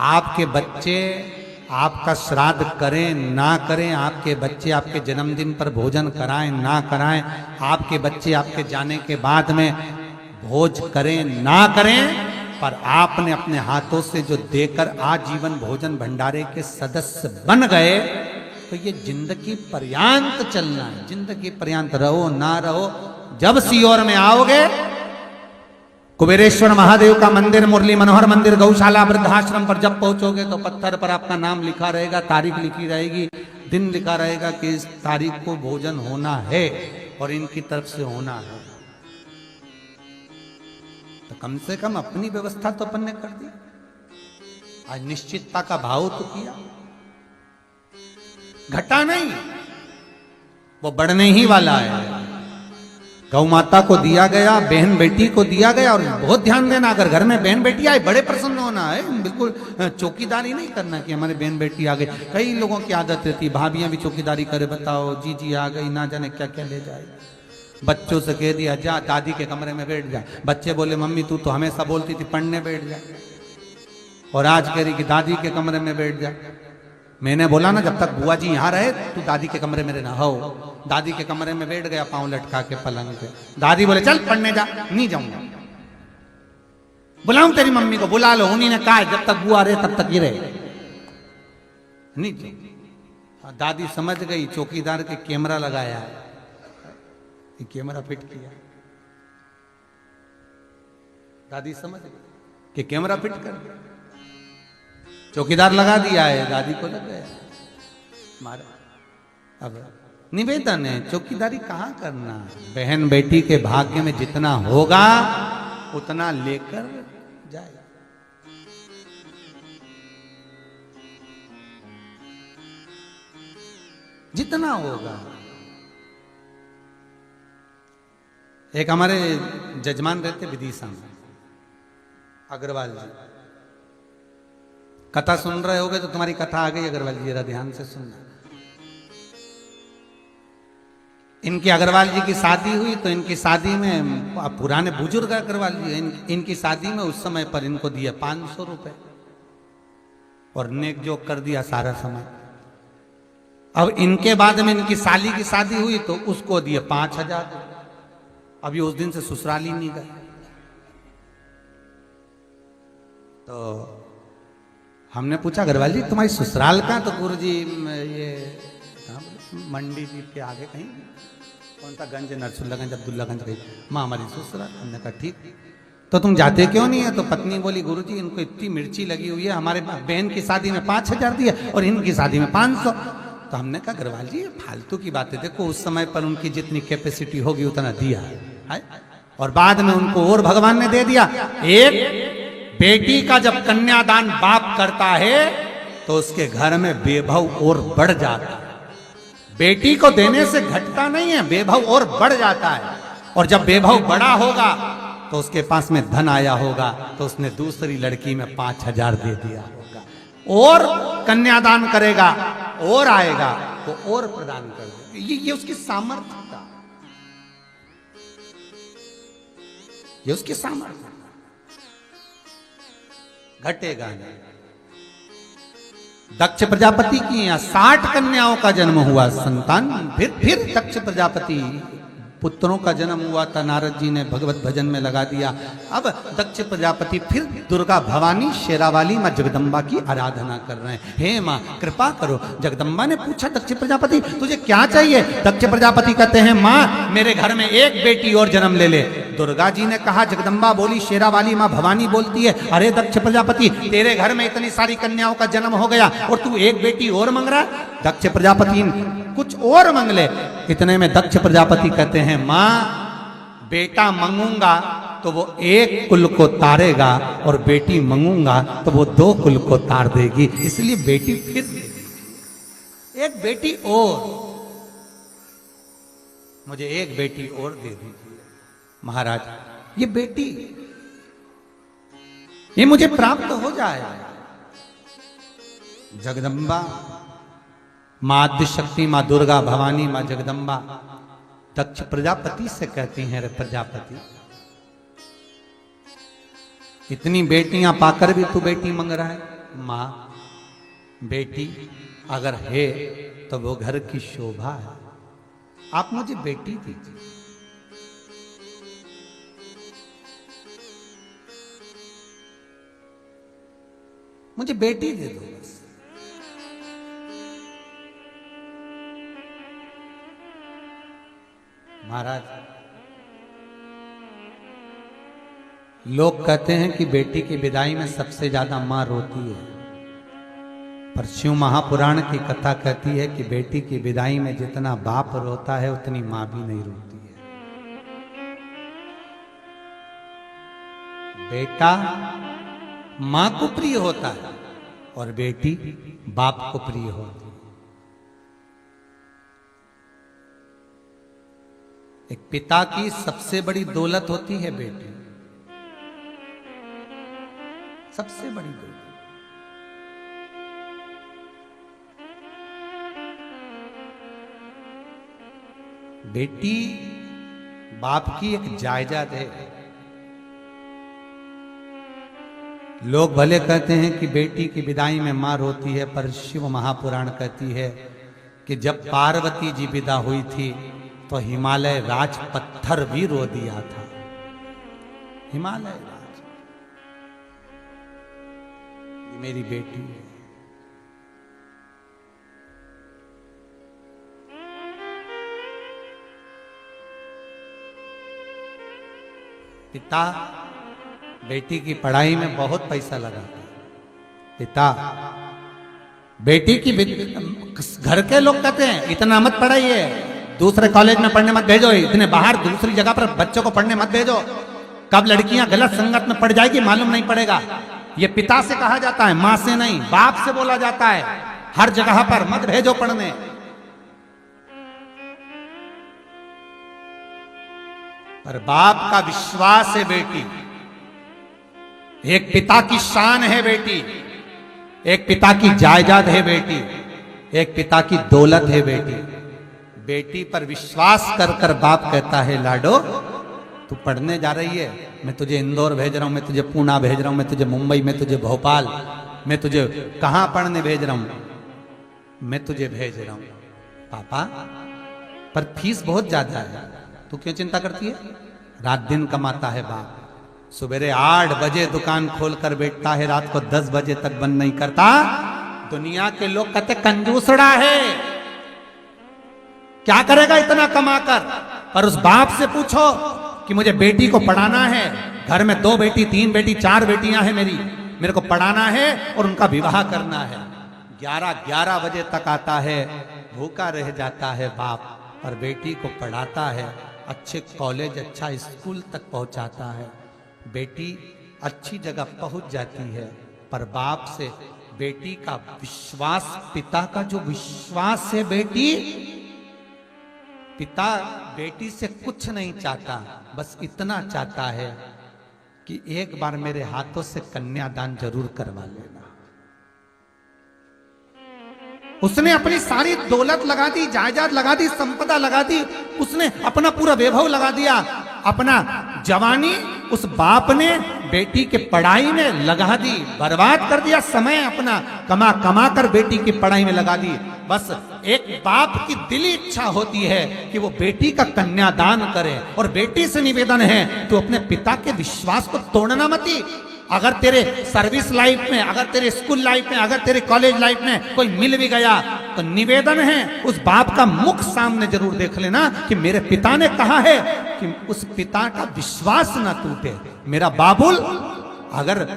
आपके बच्चे आपका श्राद्ध करें ना करें, आपके बच्चे आपके जन्मदिन पर भोजन कराएं ना कराएं, आपके बच्चे आपके जाने के बाद में भोज करें ना करें, पर आपने अपने हाथों से जो देकर आजीवन भोजन भंडारे के सदस्य बन गए, तो ये जिंदगी पर्यंत चलना है। जिंदगी पर्यंत रहो ना रहो, जब सियोर में आओगे, कुबेरेश्वर महादेव का मंदिर, मुरली मनोहर मंदिर, गौशाला, वृद्धाश्रम पर जब पहुंचोगे तो पत्थर पर आपका नाम लिखा रहेगा, तारीख लिखी रहेगी, दिन लिखा रहेगा कि इस तारीख को भोजन होना है। और इनकी तरफ से होना है, तो कम से कम अपनी व्यवस्था तो अपन ने कर दी। आज निश्चितता का भाव तो किया, घटा नहीं, वो बढ़ने ही वाला है। गौ माता को दिया गया, बहन बेटी को दिया गया। और बहुत ध्यान देना, अगर घर में बहन बेटी आए बड़े प्रसन्न होना है, बिल्कुल चौकीदारी नहीं करना कि हमारे बहन बेटी आ गई। कई लोगों की आदत रहती, भाभियां भी चौकीदारी करे, बताओ जी आ गई, ना जाने क्या क्या ले जाए। बच्चों से कह दिया जा दादी के कमरे में बैठ जा, बच्चे बोले मम्मी तू तो हमेशा बोलती थी पढ़ने बैठ जा, और आज कह रही कि दादी के कमरे में बैठ जा। मैंने बोला ना जब तक बुआ जी यहाँ रहे तू दादी के कमरे में रहना। हो दादी के कमरे में बैठ गया, पांव लटका के पलंग पे। दादी बोले चल पढ़ने जा, नहीं जाऊंगा। बुलाऊं तेरी मम्मी को? बुला लो, उन्हीं ने कहा जब तक बुआ रहे तब तक ही रहे, नहीं जाऊंगा। दादी समझ गई चौकीदार के कैमरा लगाया है, कैमरा फिट किया। दादी समझ गई कि कैमरा फिट कर, चौकीदार लगा दिया है, दादी को लग गया मारा। अब निवेदन है, चौकीदारी कहां करना, बहन बेटी के भाग्य में जितना होगा उतना लेकर जाए। जितना होगा। एक हमारे जजमान रहते विदिशा में, अग्रवाल जी, कथा सुन रहे होगे तो तुम्हारी कथा आ गई अग्रवाल जी, जरा ध्यान से सुनना। इनकी अग्रवाल जी की शादी हुई तो इनकी शादी में, पुराने बुजुर्ग अग्रवाल जी, इनकी शादी में उस समय पर इनको दिया 500 रुपए और नेक जोक कर दिया सारा समय। अब इनके बाद में इनकी साली की शादी हुई तो उसको दिए 5000। अभी उस दिन से ससुराल ही नहीं गए। तो हमने पूछा अग्रवाल जी तुम्हारी ससुराल कहाँ? तो गुरु जी ये मंडी जी के आगे कहीं, कौन सा गंज, नरसुल्लागंज, अब्दुल्लागंज कहीं, माँ हमारी ससुराल। हमने कहा ठीक, तो तुम जाते क्यों नहीं है? तो पत्नी बोली गुरु जी इनको इतनी मिर्ची लगी हुई है, हमारे बहन की शादी में 5000 दिया और इनकी शादी में 500। तो हमने कहा अग्रवाल जी फालतू की बातें, देखो उस समय पर उनकी जितनी कैपेसिटी होगी उतना दिया है, और बाद में उनको और भगवान ने दे दिया। एक बेटी का जब कन्यादान बाप करता है तो उसके घर में वैभव और बढ़ जाता है। बेटी को देने से घटता नहीं है, वैभव और बढ़ जाता है। और जब वैभव बड़ा होगा तो उसके पास में धन आया होगा तो उसने दूसरी लड़की में 5000 दे दिया होगा, और कन्यादान करेगा और आएगा तो और प्रदान कर देगा। ये उसकी सामर्थ्य था, ये उसकी सामर्थ्य, घटेगा नहीं। दक्ष प्रजापति की यहाँ 60 कन्याओं का जन्म हुआ, संतान। फिर दक्ष प्रजापति पुत्रों का जन्म हुआ था, नारद जी ने भगवत भजन में लगा दिया। अब दक्ष प्रजापति फिर दुर्गा भवानी शेरावाली माँ जगदम्बा की आराधना कर रहे हैं। हे माँ कृपा करो। जगदम्बा ने पूछा दक्ष प्रजापति तुझे क्या चाहिए? दक्ष प्रजापति कहते हैं माँ मेरे घर में एक बेटी और जन्म ले ले। दुर्गा जी ने कहा, जगदम्बा बोली, शेरावाली माँ भवानी बोलती है, अरे दक्ष प्रजापति तेरे घर में इतनी सारी कन्याओं का जन्म हो गया और तू एक बेटी और मांग रहा है? दक्ष प्रजापति कुछ और मांग ले। इतने में दक्ष प्रजापति कहते हैं माँ बेटा मांगूंगा तो वो एक कुल को तारेगा और बेटी मांगूंगा तो वो 2 कुल को तार देगी, इसलिए बेटी फिर देगी। एक बेटी और, मुझे एक बेटी और दे दीजिए महाराज, ये बेटी ये मुझे प्राप्त हो जाए। जगदम्बा मां आद्य शक्ति, मां दुर्गा भवानी, मां जगदम्बा दक्ष प्रजापति से कहती हैं, रे प्रजापति इतनी बेटियां पाकर भी तू बेटी मांग रहा है? मां बेटी अगर है तो वो घर की शोभा है, आप मुझे बेटी दीजिए। मुझे बेटी दे दो बस। महाराज लोग कहते हैं कि बेटी की विदाई में सबसे ज्यादा मां रोती है, पर शिव महापुराण की कथा कहती है कि बेटी की विदाई में जितना बाप रोता है उतनी मां भी नहीं रोती है। बेटा मां को प्रिय होता है और बेटी बाप को प्रिय होती है। एक पिता की सबसे बड़ी दौलत होती है बेटी, सबसे बड़ी दौलत। बेटी बाप की एक जायदाद है। लोग भले कहते हैं कि बेटी की विदाई में मां रोती है, पर शिव महापुराण कहती है कि जब पार्वती जी विदा हुई थी तो हिमालय राज पत्थर भी रो दिया था। हिमालय राज, ये मेरी बेटी है। पिता बेटी की पढ़ाई में बहुत पैसा लगाता है। पिता बेटी की घर के लोग कहते हैं इतना मत पढ़ाइए, दूसरे कॉलेज में पढ़ने मत भेजो, इतने बाहर दूसरी जगह पर बच्चों को पढ़ने मत भेजो, कब लड़कियां गलत संगत में पड़ जाएगी मालूम नहीं पड़ेगा। ये पिता से कहा जाता है, मां से नहीं, बाप से बोला जाता है। हर जगह पर मत भेजो पढ़ने। पर बाप का विश्वास है बेटी, एक पिता की शान है बेटी, एक पिता की जायदाद है बेटी, एक पिता की दौलत है बेटी। बेटी पर विश्वास कर कर बाप कहता है लाडो तू पढ़ने जा रही है, मैं तुझे इंदौर भेज रहा हूं, मैं तुझे पूना भेज रहा हूं, मैं तुझे मुंबई, मैं तुझे भोपाल, मैं तुझे कहां पढ़ने भेज रहा हूं, मैं तुझे भेज रहा हूं। पापा पर फीस बहुत ज्यादा है, तू क्यों चिंता करती है? रात दिन कमाता है बाप, सवेरे 8 बजे दुकान खोलकर बैठता है, रात को 10 बजे तक बंद नहीं करता। दुनिया के लोग कहते कंजूसड़ा है, क्या करेगा इतना कमाकर। पर उस बाप से पूछो कि मुझे बेटी को पढ़ाना है, घर में 2 बेटी 3 बेटी 4 बेटियां हैं मेरी, मेरे को पढ़ाना है और उनका विवाह करना है। 11 बजे तक आता है, भूखा रह जाता है बाप, पर बेटी को पढ़ाता है, अच्छे कॉलेज अच्छा स्कूल तक पहुंचाता है, बेटी अच्छी जगह पहुंच जाती है। पर बाप से बेटी का विश्वास, पिता का जो विश्वास है बेटी, पिता बेटी से कुछ नहीं चाहता, बस इतना चाहता है कि एक बार मेरे हाथों से कन्यादान जरूर करवा लेना। उसने अपनी सारी दौलत लगा दी, जायदाद लगा दी, संपदा लगा दी, उसने अपना पूरा वैभव लगा दिया, अपना जवानी उस बाप ने बेटी के पढ़ाई में लगा दी, बर्बाद कर दिया, समय अपना कमा कमा कर बेटी की पढ़ाई में लगा दी। बस एक बाप की दिली इच्छा होती है कि वो बेटी का कन्यादान करे, और बेटी से निवेदन है तो अपने पिता के विश्वास को तोड़ना मत ही। अगर तेरे सर्विस लाइफ में, अगर तेरे स्कूल लाइफ में, अगर तेरे कॉलेज लाइफ में कोई मिल भी गया तो निवेदन है उस बाप का मुख सामने जरूर देख लेना कि मेरे पिता ने कहा है कि उस पिता का विश्वास ना टूटे। मेरा बाबुल, अगर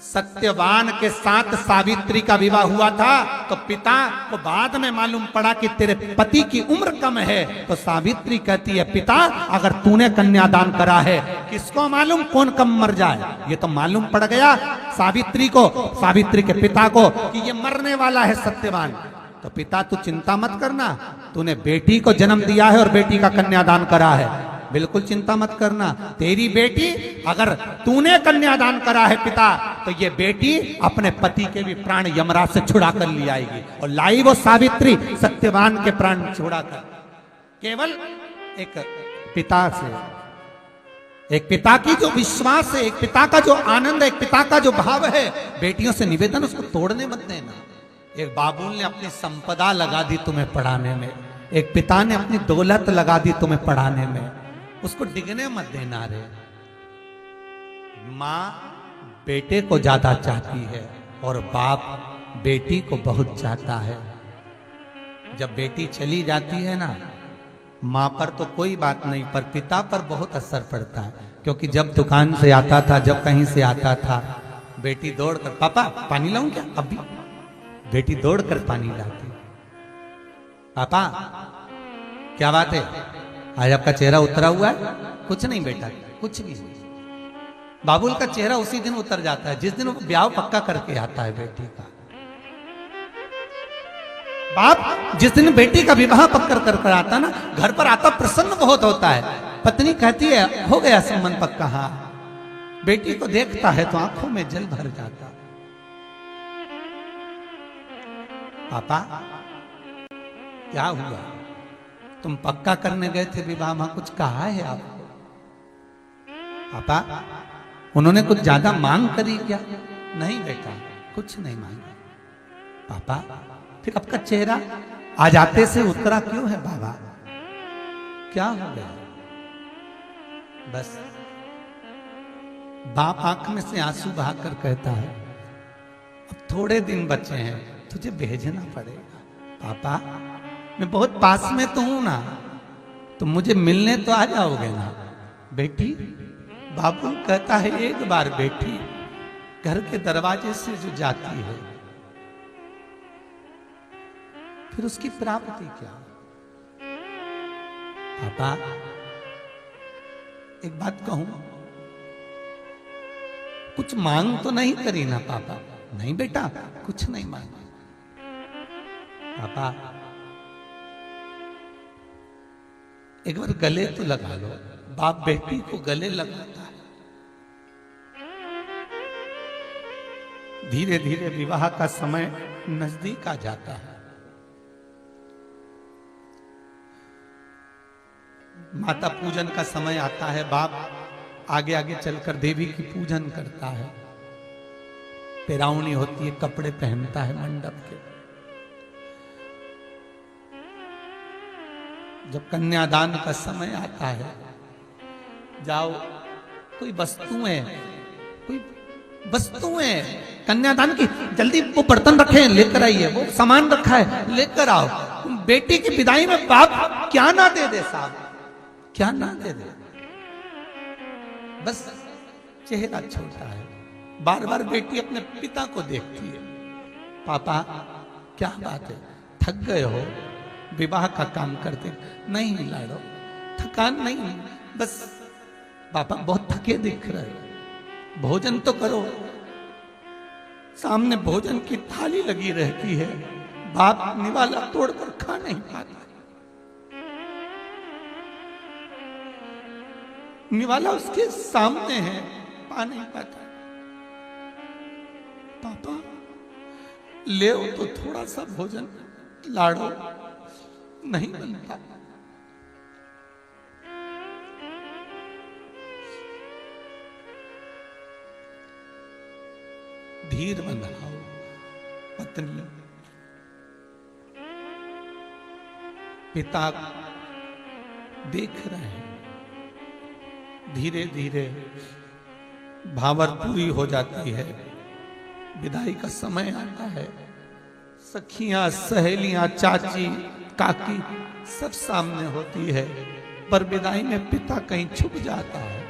सत्यवान के साथ सावित्री का विवाह हुआ था तो पिता को बाद में मालूम पड़ा कि तेरे पति की उम्र कम है, तो सावित्री कहती है पिता अगर तूने कन्यादान करा है, किसको मालूम कौन कम मर जाए। ये तो मालूम पड़ गया सावित्री को, सावित्री के पिता को कि ये मरने वाला है सत्यवान। तो पिता तू चिंता मत करना, तूने बेटी को जन्म दिया है और बेटी का कन्यादान करा है, बिल्कुल चिंता मत करना। तेरी बेटी, अगर तूने कन्यादान करा है पिता, तो ये बेटी अपने पति के भी प्राण यमराज से छुड़ा कर ले आएगी, और लाई वो सावित्री सत्यवान के प्राण छुड़ा कर केवल एक पिता से। एक पिता की जो विश्वास है, एक पिता का जो आनंद है, एक पिता का जो भाव है, बेटियों से निवेदन उसको तोड़ने मत देना। एक बाबुल ने अपनी संपदा लगा दी तुम्हें पढ़ाने में, एक पिता ने अपनी दौलत लगा दी तुम्हें पढ़ाने में, उसको डिगने मत देना रे। मां बेटे को ज्यादा चाहती है और बाप बेटी को बहुत चाहता है। जब बेटी चली जाती है ना, मां पर तो कोई बात नहीं, पर पिता पर बहुत असर पड़ता है। क्योंकि जब दुकान से आता था, जब कहीं से आता था, बेटी दौड़ कर पापा पानी लाऊं क्या, अभी बेटी दौड़कर पानी लाती, पापा क्या बात है, आज आपका चेहरा उतरा हुआ है? कुछ नहीं बेटा, कुछ भी नहीं। बाबुल का चेहरा उसी दिन उतर जाता है जिस दिन वो ब्याह पक्का करके आता है बेटी का। बाप जिस दिन बेटी का विवाह पक्का कर आता ना, घर पर आता प्रसन्न बहुत होता है। पत्नी कहती है हो गया संबंध पक्का। हाँ, बेटी को देखता है तो आंखों में जल भर जाता। पापा क्या हुआ, तुम पक्का करने गए थे विवाह, वहां कुछ कहा है आपको? पापा उन्होंने कुछ ज्यादा मांग करी क्या? नहीं बेटा, कुछ नहीं मांगा। पापा फिर आपका चेहरा आज आते से उतरा क्यों है? बाबा क्या हो गया? बस बाप आंख में से आंसू बहाकर कहता है अब थोड़े दिन बचे हैं, तुझे भेजना पड़ेगा। पापा मैं बहुत पास में तो हूं ना, तुम मुझे मिलने तो आ जाओगे ना? बेटी, बाबू कहता है एक बार बेटी घर के दरवाजे से जो जाती है फिर उसकी प्राप्ति क्या? पापा एक बात कहूं, कुछ मांग तो नहीं करी ना? पापा नहीं बेटा, कुछ नहीं मांगा। पापा एक बार गले तो लगा लो। बाप बेटी को गले लगाता है। धीरे धीरे विवाह का समय नजदीक आ जाता है। माता पूजन का समय आता है। बाप आगे आगे चलकर देवी की पूजन करता है। पेरावनी होती है, कपड़े पहनता है मंडप के। जब कन्यादान का समय आता है, जाओ कोई वस्तुएं कन्यादान की, जल्दी वो बर्तन रखे हैं लेकर आइए, वो सामान रखा है लेकर आओ। बेटी की विदाई में बाप क्या ना दे दे साहब, क्या ना दे दे। बस चेहरा छोटा है। बार बार बेटी अपने पिता को देखती है। पापा क्या बात है, थक गए हो विवाह का काम करते? नहीं लाडो, थकान नहीं, बस पापा बहुत थके दिख रहे, भोजन तो करो। सामने भोजन की थाली लगी रहती है, बाप निवाला तोड़कर खा नहीं पाता। निवाला उसके सामने है, पा नहीं पाता। पापा ले तो थोड़ा सा भोजन, लाडो नहीं बनता। धीर बंधाओ। पत्नी पिता देख रहे हैं। धीरे धीरे भावर पूरी हो जाती है। विदाई का समय आता है। सखियां, सहेलियां, चाची, काकी सब सामने होती है, पर विदाई में पिता कहीं छुप जाता है।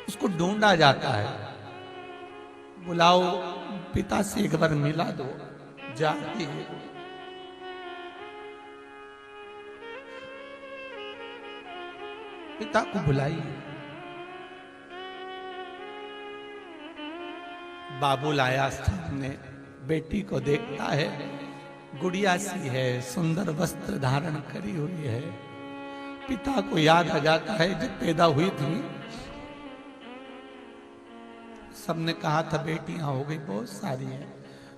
उसको ढूंढा जाता है। बुलाओ, पिता से एक बार मिला दो। जाती है। पिता को बुलाइए। बाबुल आया सामने, बेटी को देखता है। गुड़िया सी है, सुंदर वस्त्र धारण करी हुई है। पिता को याद आ जाता है जब पैदा हुई थी सबने कहा था बेटियां हो गई बहुत सारी हैं,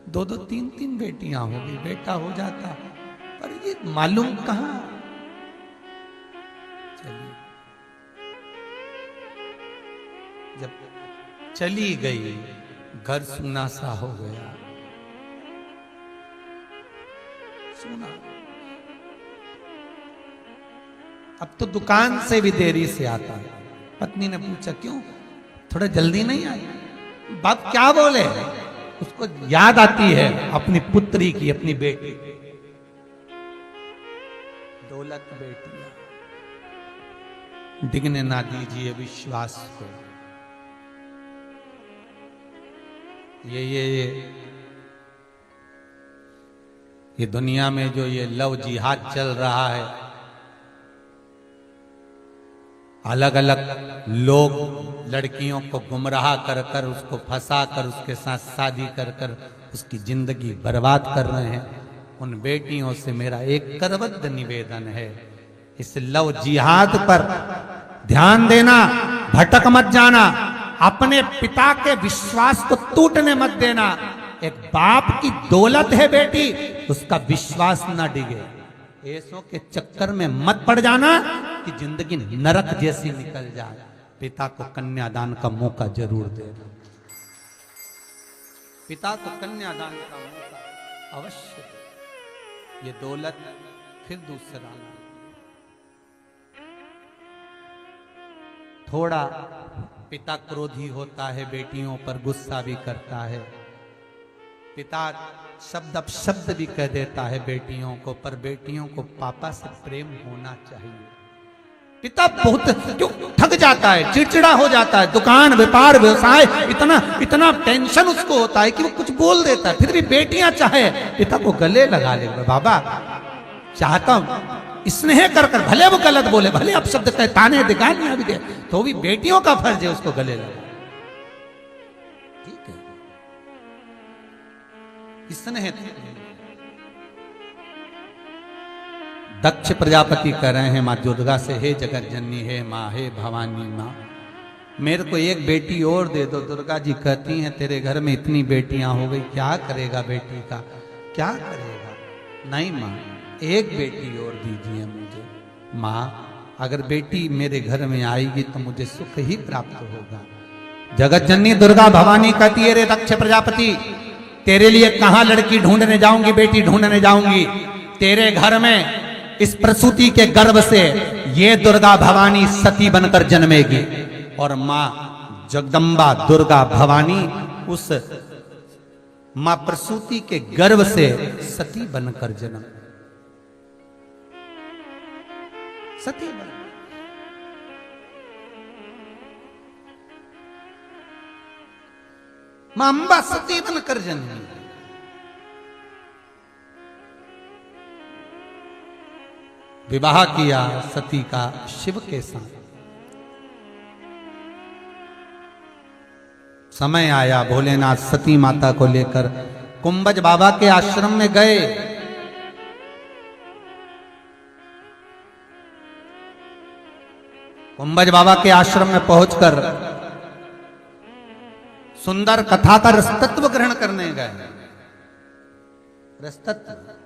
2-2, 3-3 बेटियां हो गई, बेटा हो जाता, पर ये मालूम कहां। चलिए, जब चली गई घर सूना सा हो गया। सूना। अब तो दुकान से भी देरी से आता है। पत्नी ने पूछा क्यों, थोड़ा जल्दी नहीं आई? बाप क्या बोले? उसको याद आती है अपनी पुत्री की, अपनी बेटी। दौलत बेटियां, डिगने ना दीजिए विश्वास को। ये ये दुनिया में जो ये लव जिहाद चल रहा है, अलग अलग लोग लड़कियों को गुमराह कर कर, उसको फंसा कर, उसके साथ शादी कर कर उसकी जिंदगी बर्बाद कर रहे हैं, उन बेटियों से मेरा एक करबद्ध निवेदन है, इस लव जिहाद पर ध्यान देना, भटक मत जाना, अपने पिता के विश्वास को टूटने मत देना। एक बाप की दौलत है बेटी, उसका विश्वास ना डिगे, ऐसों के चक्कर में मत पड़ जाना कि जिंदगी नरक जैसी निकल जाए। पिता को कन्यादान का मौका जरूर देना, पिता को कन्यादान का मौका अवश्य दे। ये दौलत फिर दूसरा ना, थोड़ा पिता क्रोधी होता है, बेटियों पर गुस्सा भी करता है, पिता शब्द अपशब्द भी कह देता है बेटियों को, पर बेटियों को पापा से प्रेम होना चाहिए। पिता बहुत क्यों थक जाता है, चिड़चिड़ा हो जाता है, दुकान व्यापार व्यवसाय इतना इतना टेंशन उसको होता है कि वो कुछ बोल देता है, फिर भी बेटियां चाहे पिता को गले लगा ले, बाबा चाहता हूं स्नेह कर कर, भले वो गलत बोले, भले अपशब्द कहे, ताने दे, गालियां भी दे, तो भी बेटियों का फर्ज है उसको गले लगा। ठीक है, स्नेह। दक्ष प्रजापति कह रहे हैं मां दुर्गा से, हे जगत जननी, हे मां, हे भवानी मां, मेरे को एक बेटी और दे दो। दुर्गा जी कहती हैं तेरे घर में इतनी बेटियां हो गई, क्या करेगा बेटी का, क्या करेगा? नहीं मां, एक बेटी और दीजिए मुझे। मां, अगर बेटी मेरे घर में आएगी तो मुझे सुख ही प्राप्त होगा। जगत जननी दुर्गा भवानी कहती है, रे दक्ष प्रजापति, तेरे लिए कहां लड़की ढूंढने जाऊंगी, बेटी ढूंढने जाऊंगी? तेरे घर में इस प्रसूति के गर्भ से ये दुर्गा भवानी सती बनकर जन्मेगी, और मां जगदम्बा दुर्गा भवानी उस मां प्रसूति के गर्भ से सती बनकर जन्म, सती बन। मां अंबा सती बनकर जन्मी। विवाह किया सती का शिव के साथ। समय आया, भोलेनाथ सती माता को लेकर कुंभज बाबा के आश्रम में गए। कुंभज बाबा के आश्रम में पहुंचकर सुंदर कथा का रसतत्व ग्रहण करने गए। रसतत्व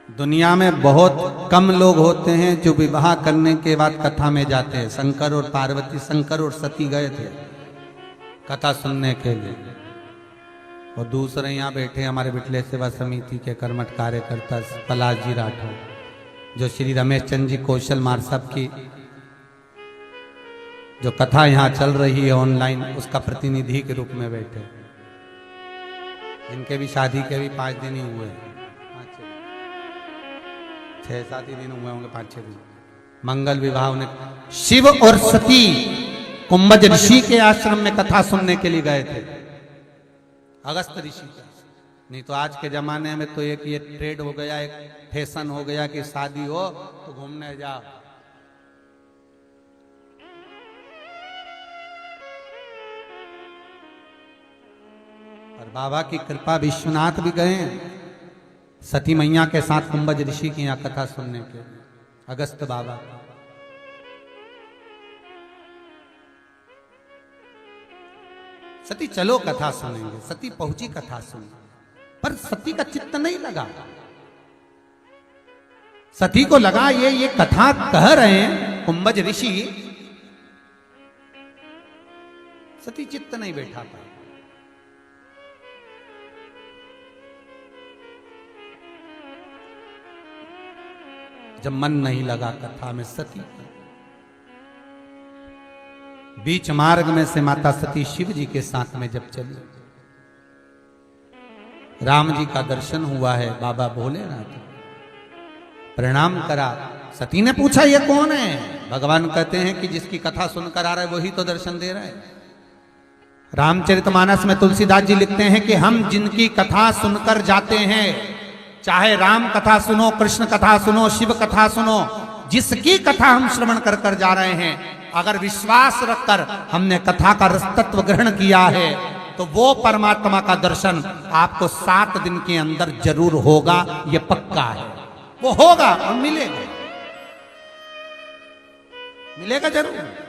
दुनिया में बहुत कम लोग होते हैं जो विवाह करने के बाद कथा में जाते हैं। शंकर और पार्वती, शंकर और सती गए थे कथा सुनने के लिए, और दूसरे यहाँ बैठे हमारे बिटले सेवा समिति के कर्मठ कार्यकर्ता पलाश जी राठौर, जो श्री रमेश चंद्र जी कौशल मार साहब की जो कथा यहाँ चल रही है ऑनलाइन, उसका प्रतिनिधि के रूप में बैठे। इनके भी शादी के भी 5 दिन ही हुए, 6-7 ही दिन हुए होंगे, 5-6 दिन। मंगल विवाह उन्हें शिव और सती कुंभज ऋषि के आश्रम में कथा सुनने के लिए गए थे, अगस्त ऋषि के। नहीं तो आज के जमाने में तो एक ये ट्रेड हो गया, एक फैशन हो गया कि शादी हो तो घूमने जाओ। और बाबा की कृपा, विश्वनाथ भी गए सती मैया के साथ कुंभज ऋषि की यहाँ कथा सुनने के, अगस्त बाबा। सती चलो कथा सुनेंगे, सती पहुंची कथा सुन, पर सती का चित्त नहीं लगा। सती को लगा ये कथा कह रहे हैं कुंभज ऋषि, सती चित्त नहीं बैठा पाई। जब मन नहीं लगा कथा में सती, बीच मार्ग में से माता सती शिव जी के साथ में जब चली, राम जी का दर्शन हुआ है, बाबा भोलेनाथ प्रणाम करा। सती ने पूछा ये कौन है? भगवान कहते हैं कि जिसकी कथा सुनकर आ रहा है वही तो दर्शन दे रहा है। रामचरितमानस में तुलसीदास जी लिखते हैं कि हम जिनकी कथा सुनकर जाते हैं, चाहे राम कथा सुनो, कृष्ण कथा सुनो, शिव कथा सुनो, जिसकी कथा हम श्रवण कर कर जा रहे हैं, अगर विश्वास रखकर हमने कथा का रसतत्व ग्रहण किया है तो वो परमात्मा का दर्शन आपको 7 दिन के अंदर जरूर होगा, ये पक्का है। वो होगा और मिलेगा, मिलेगा जरूर।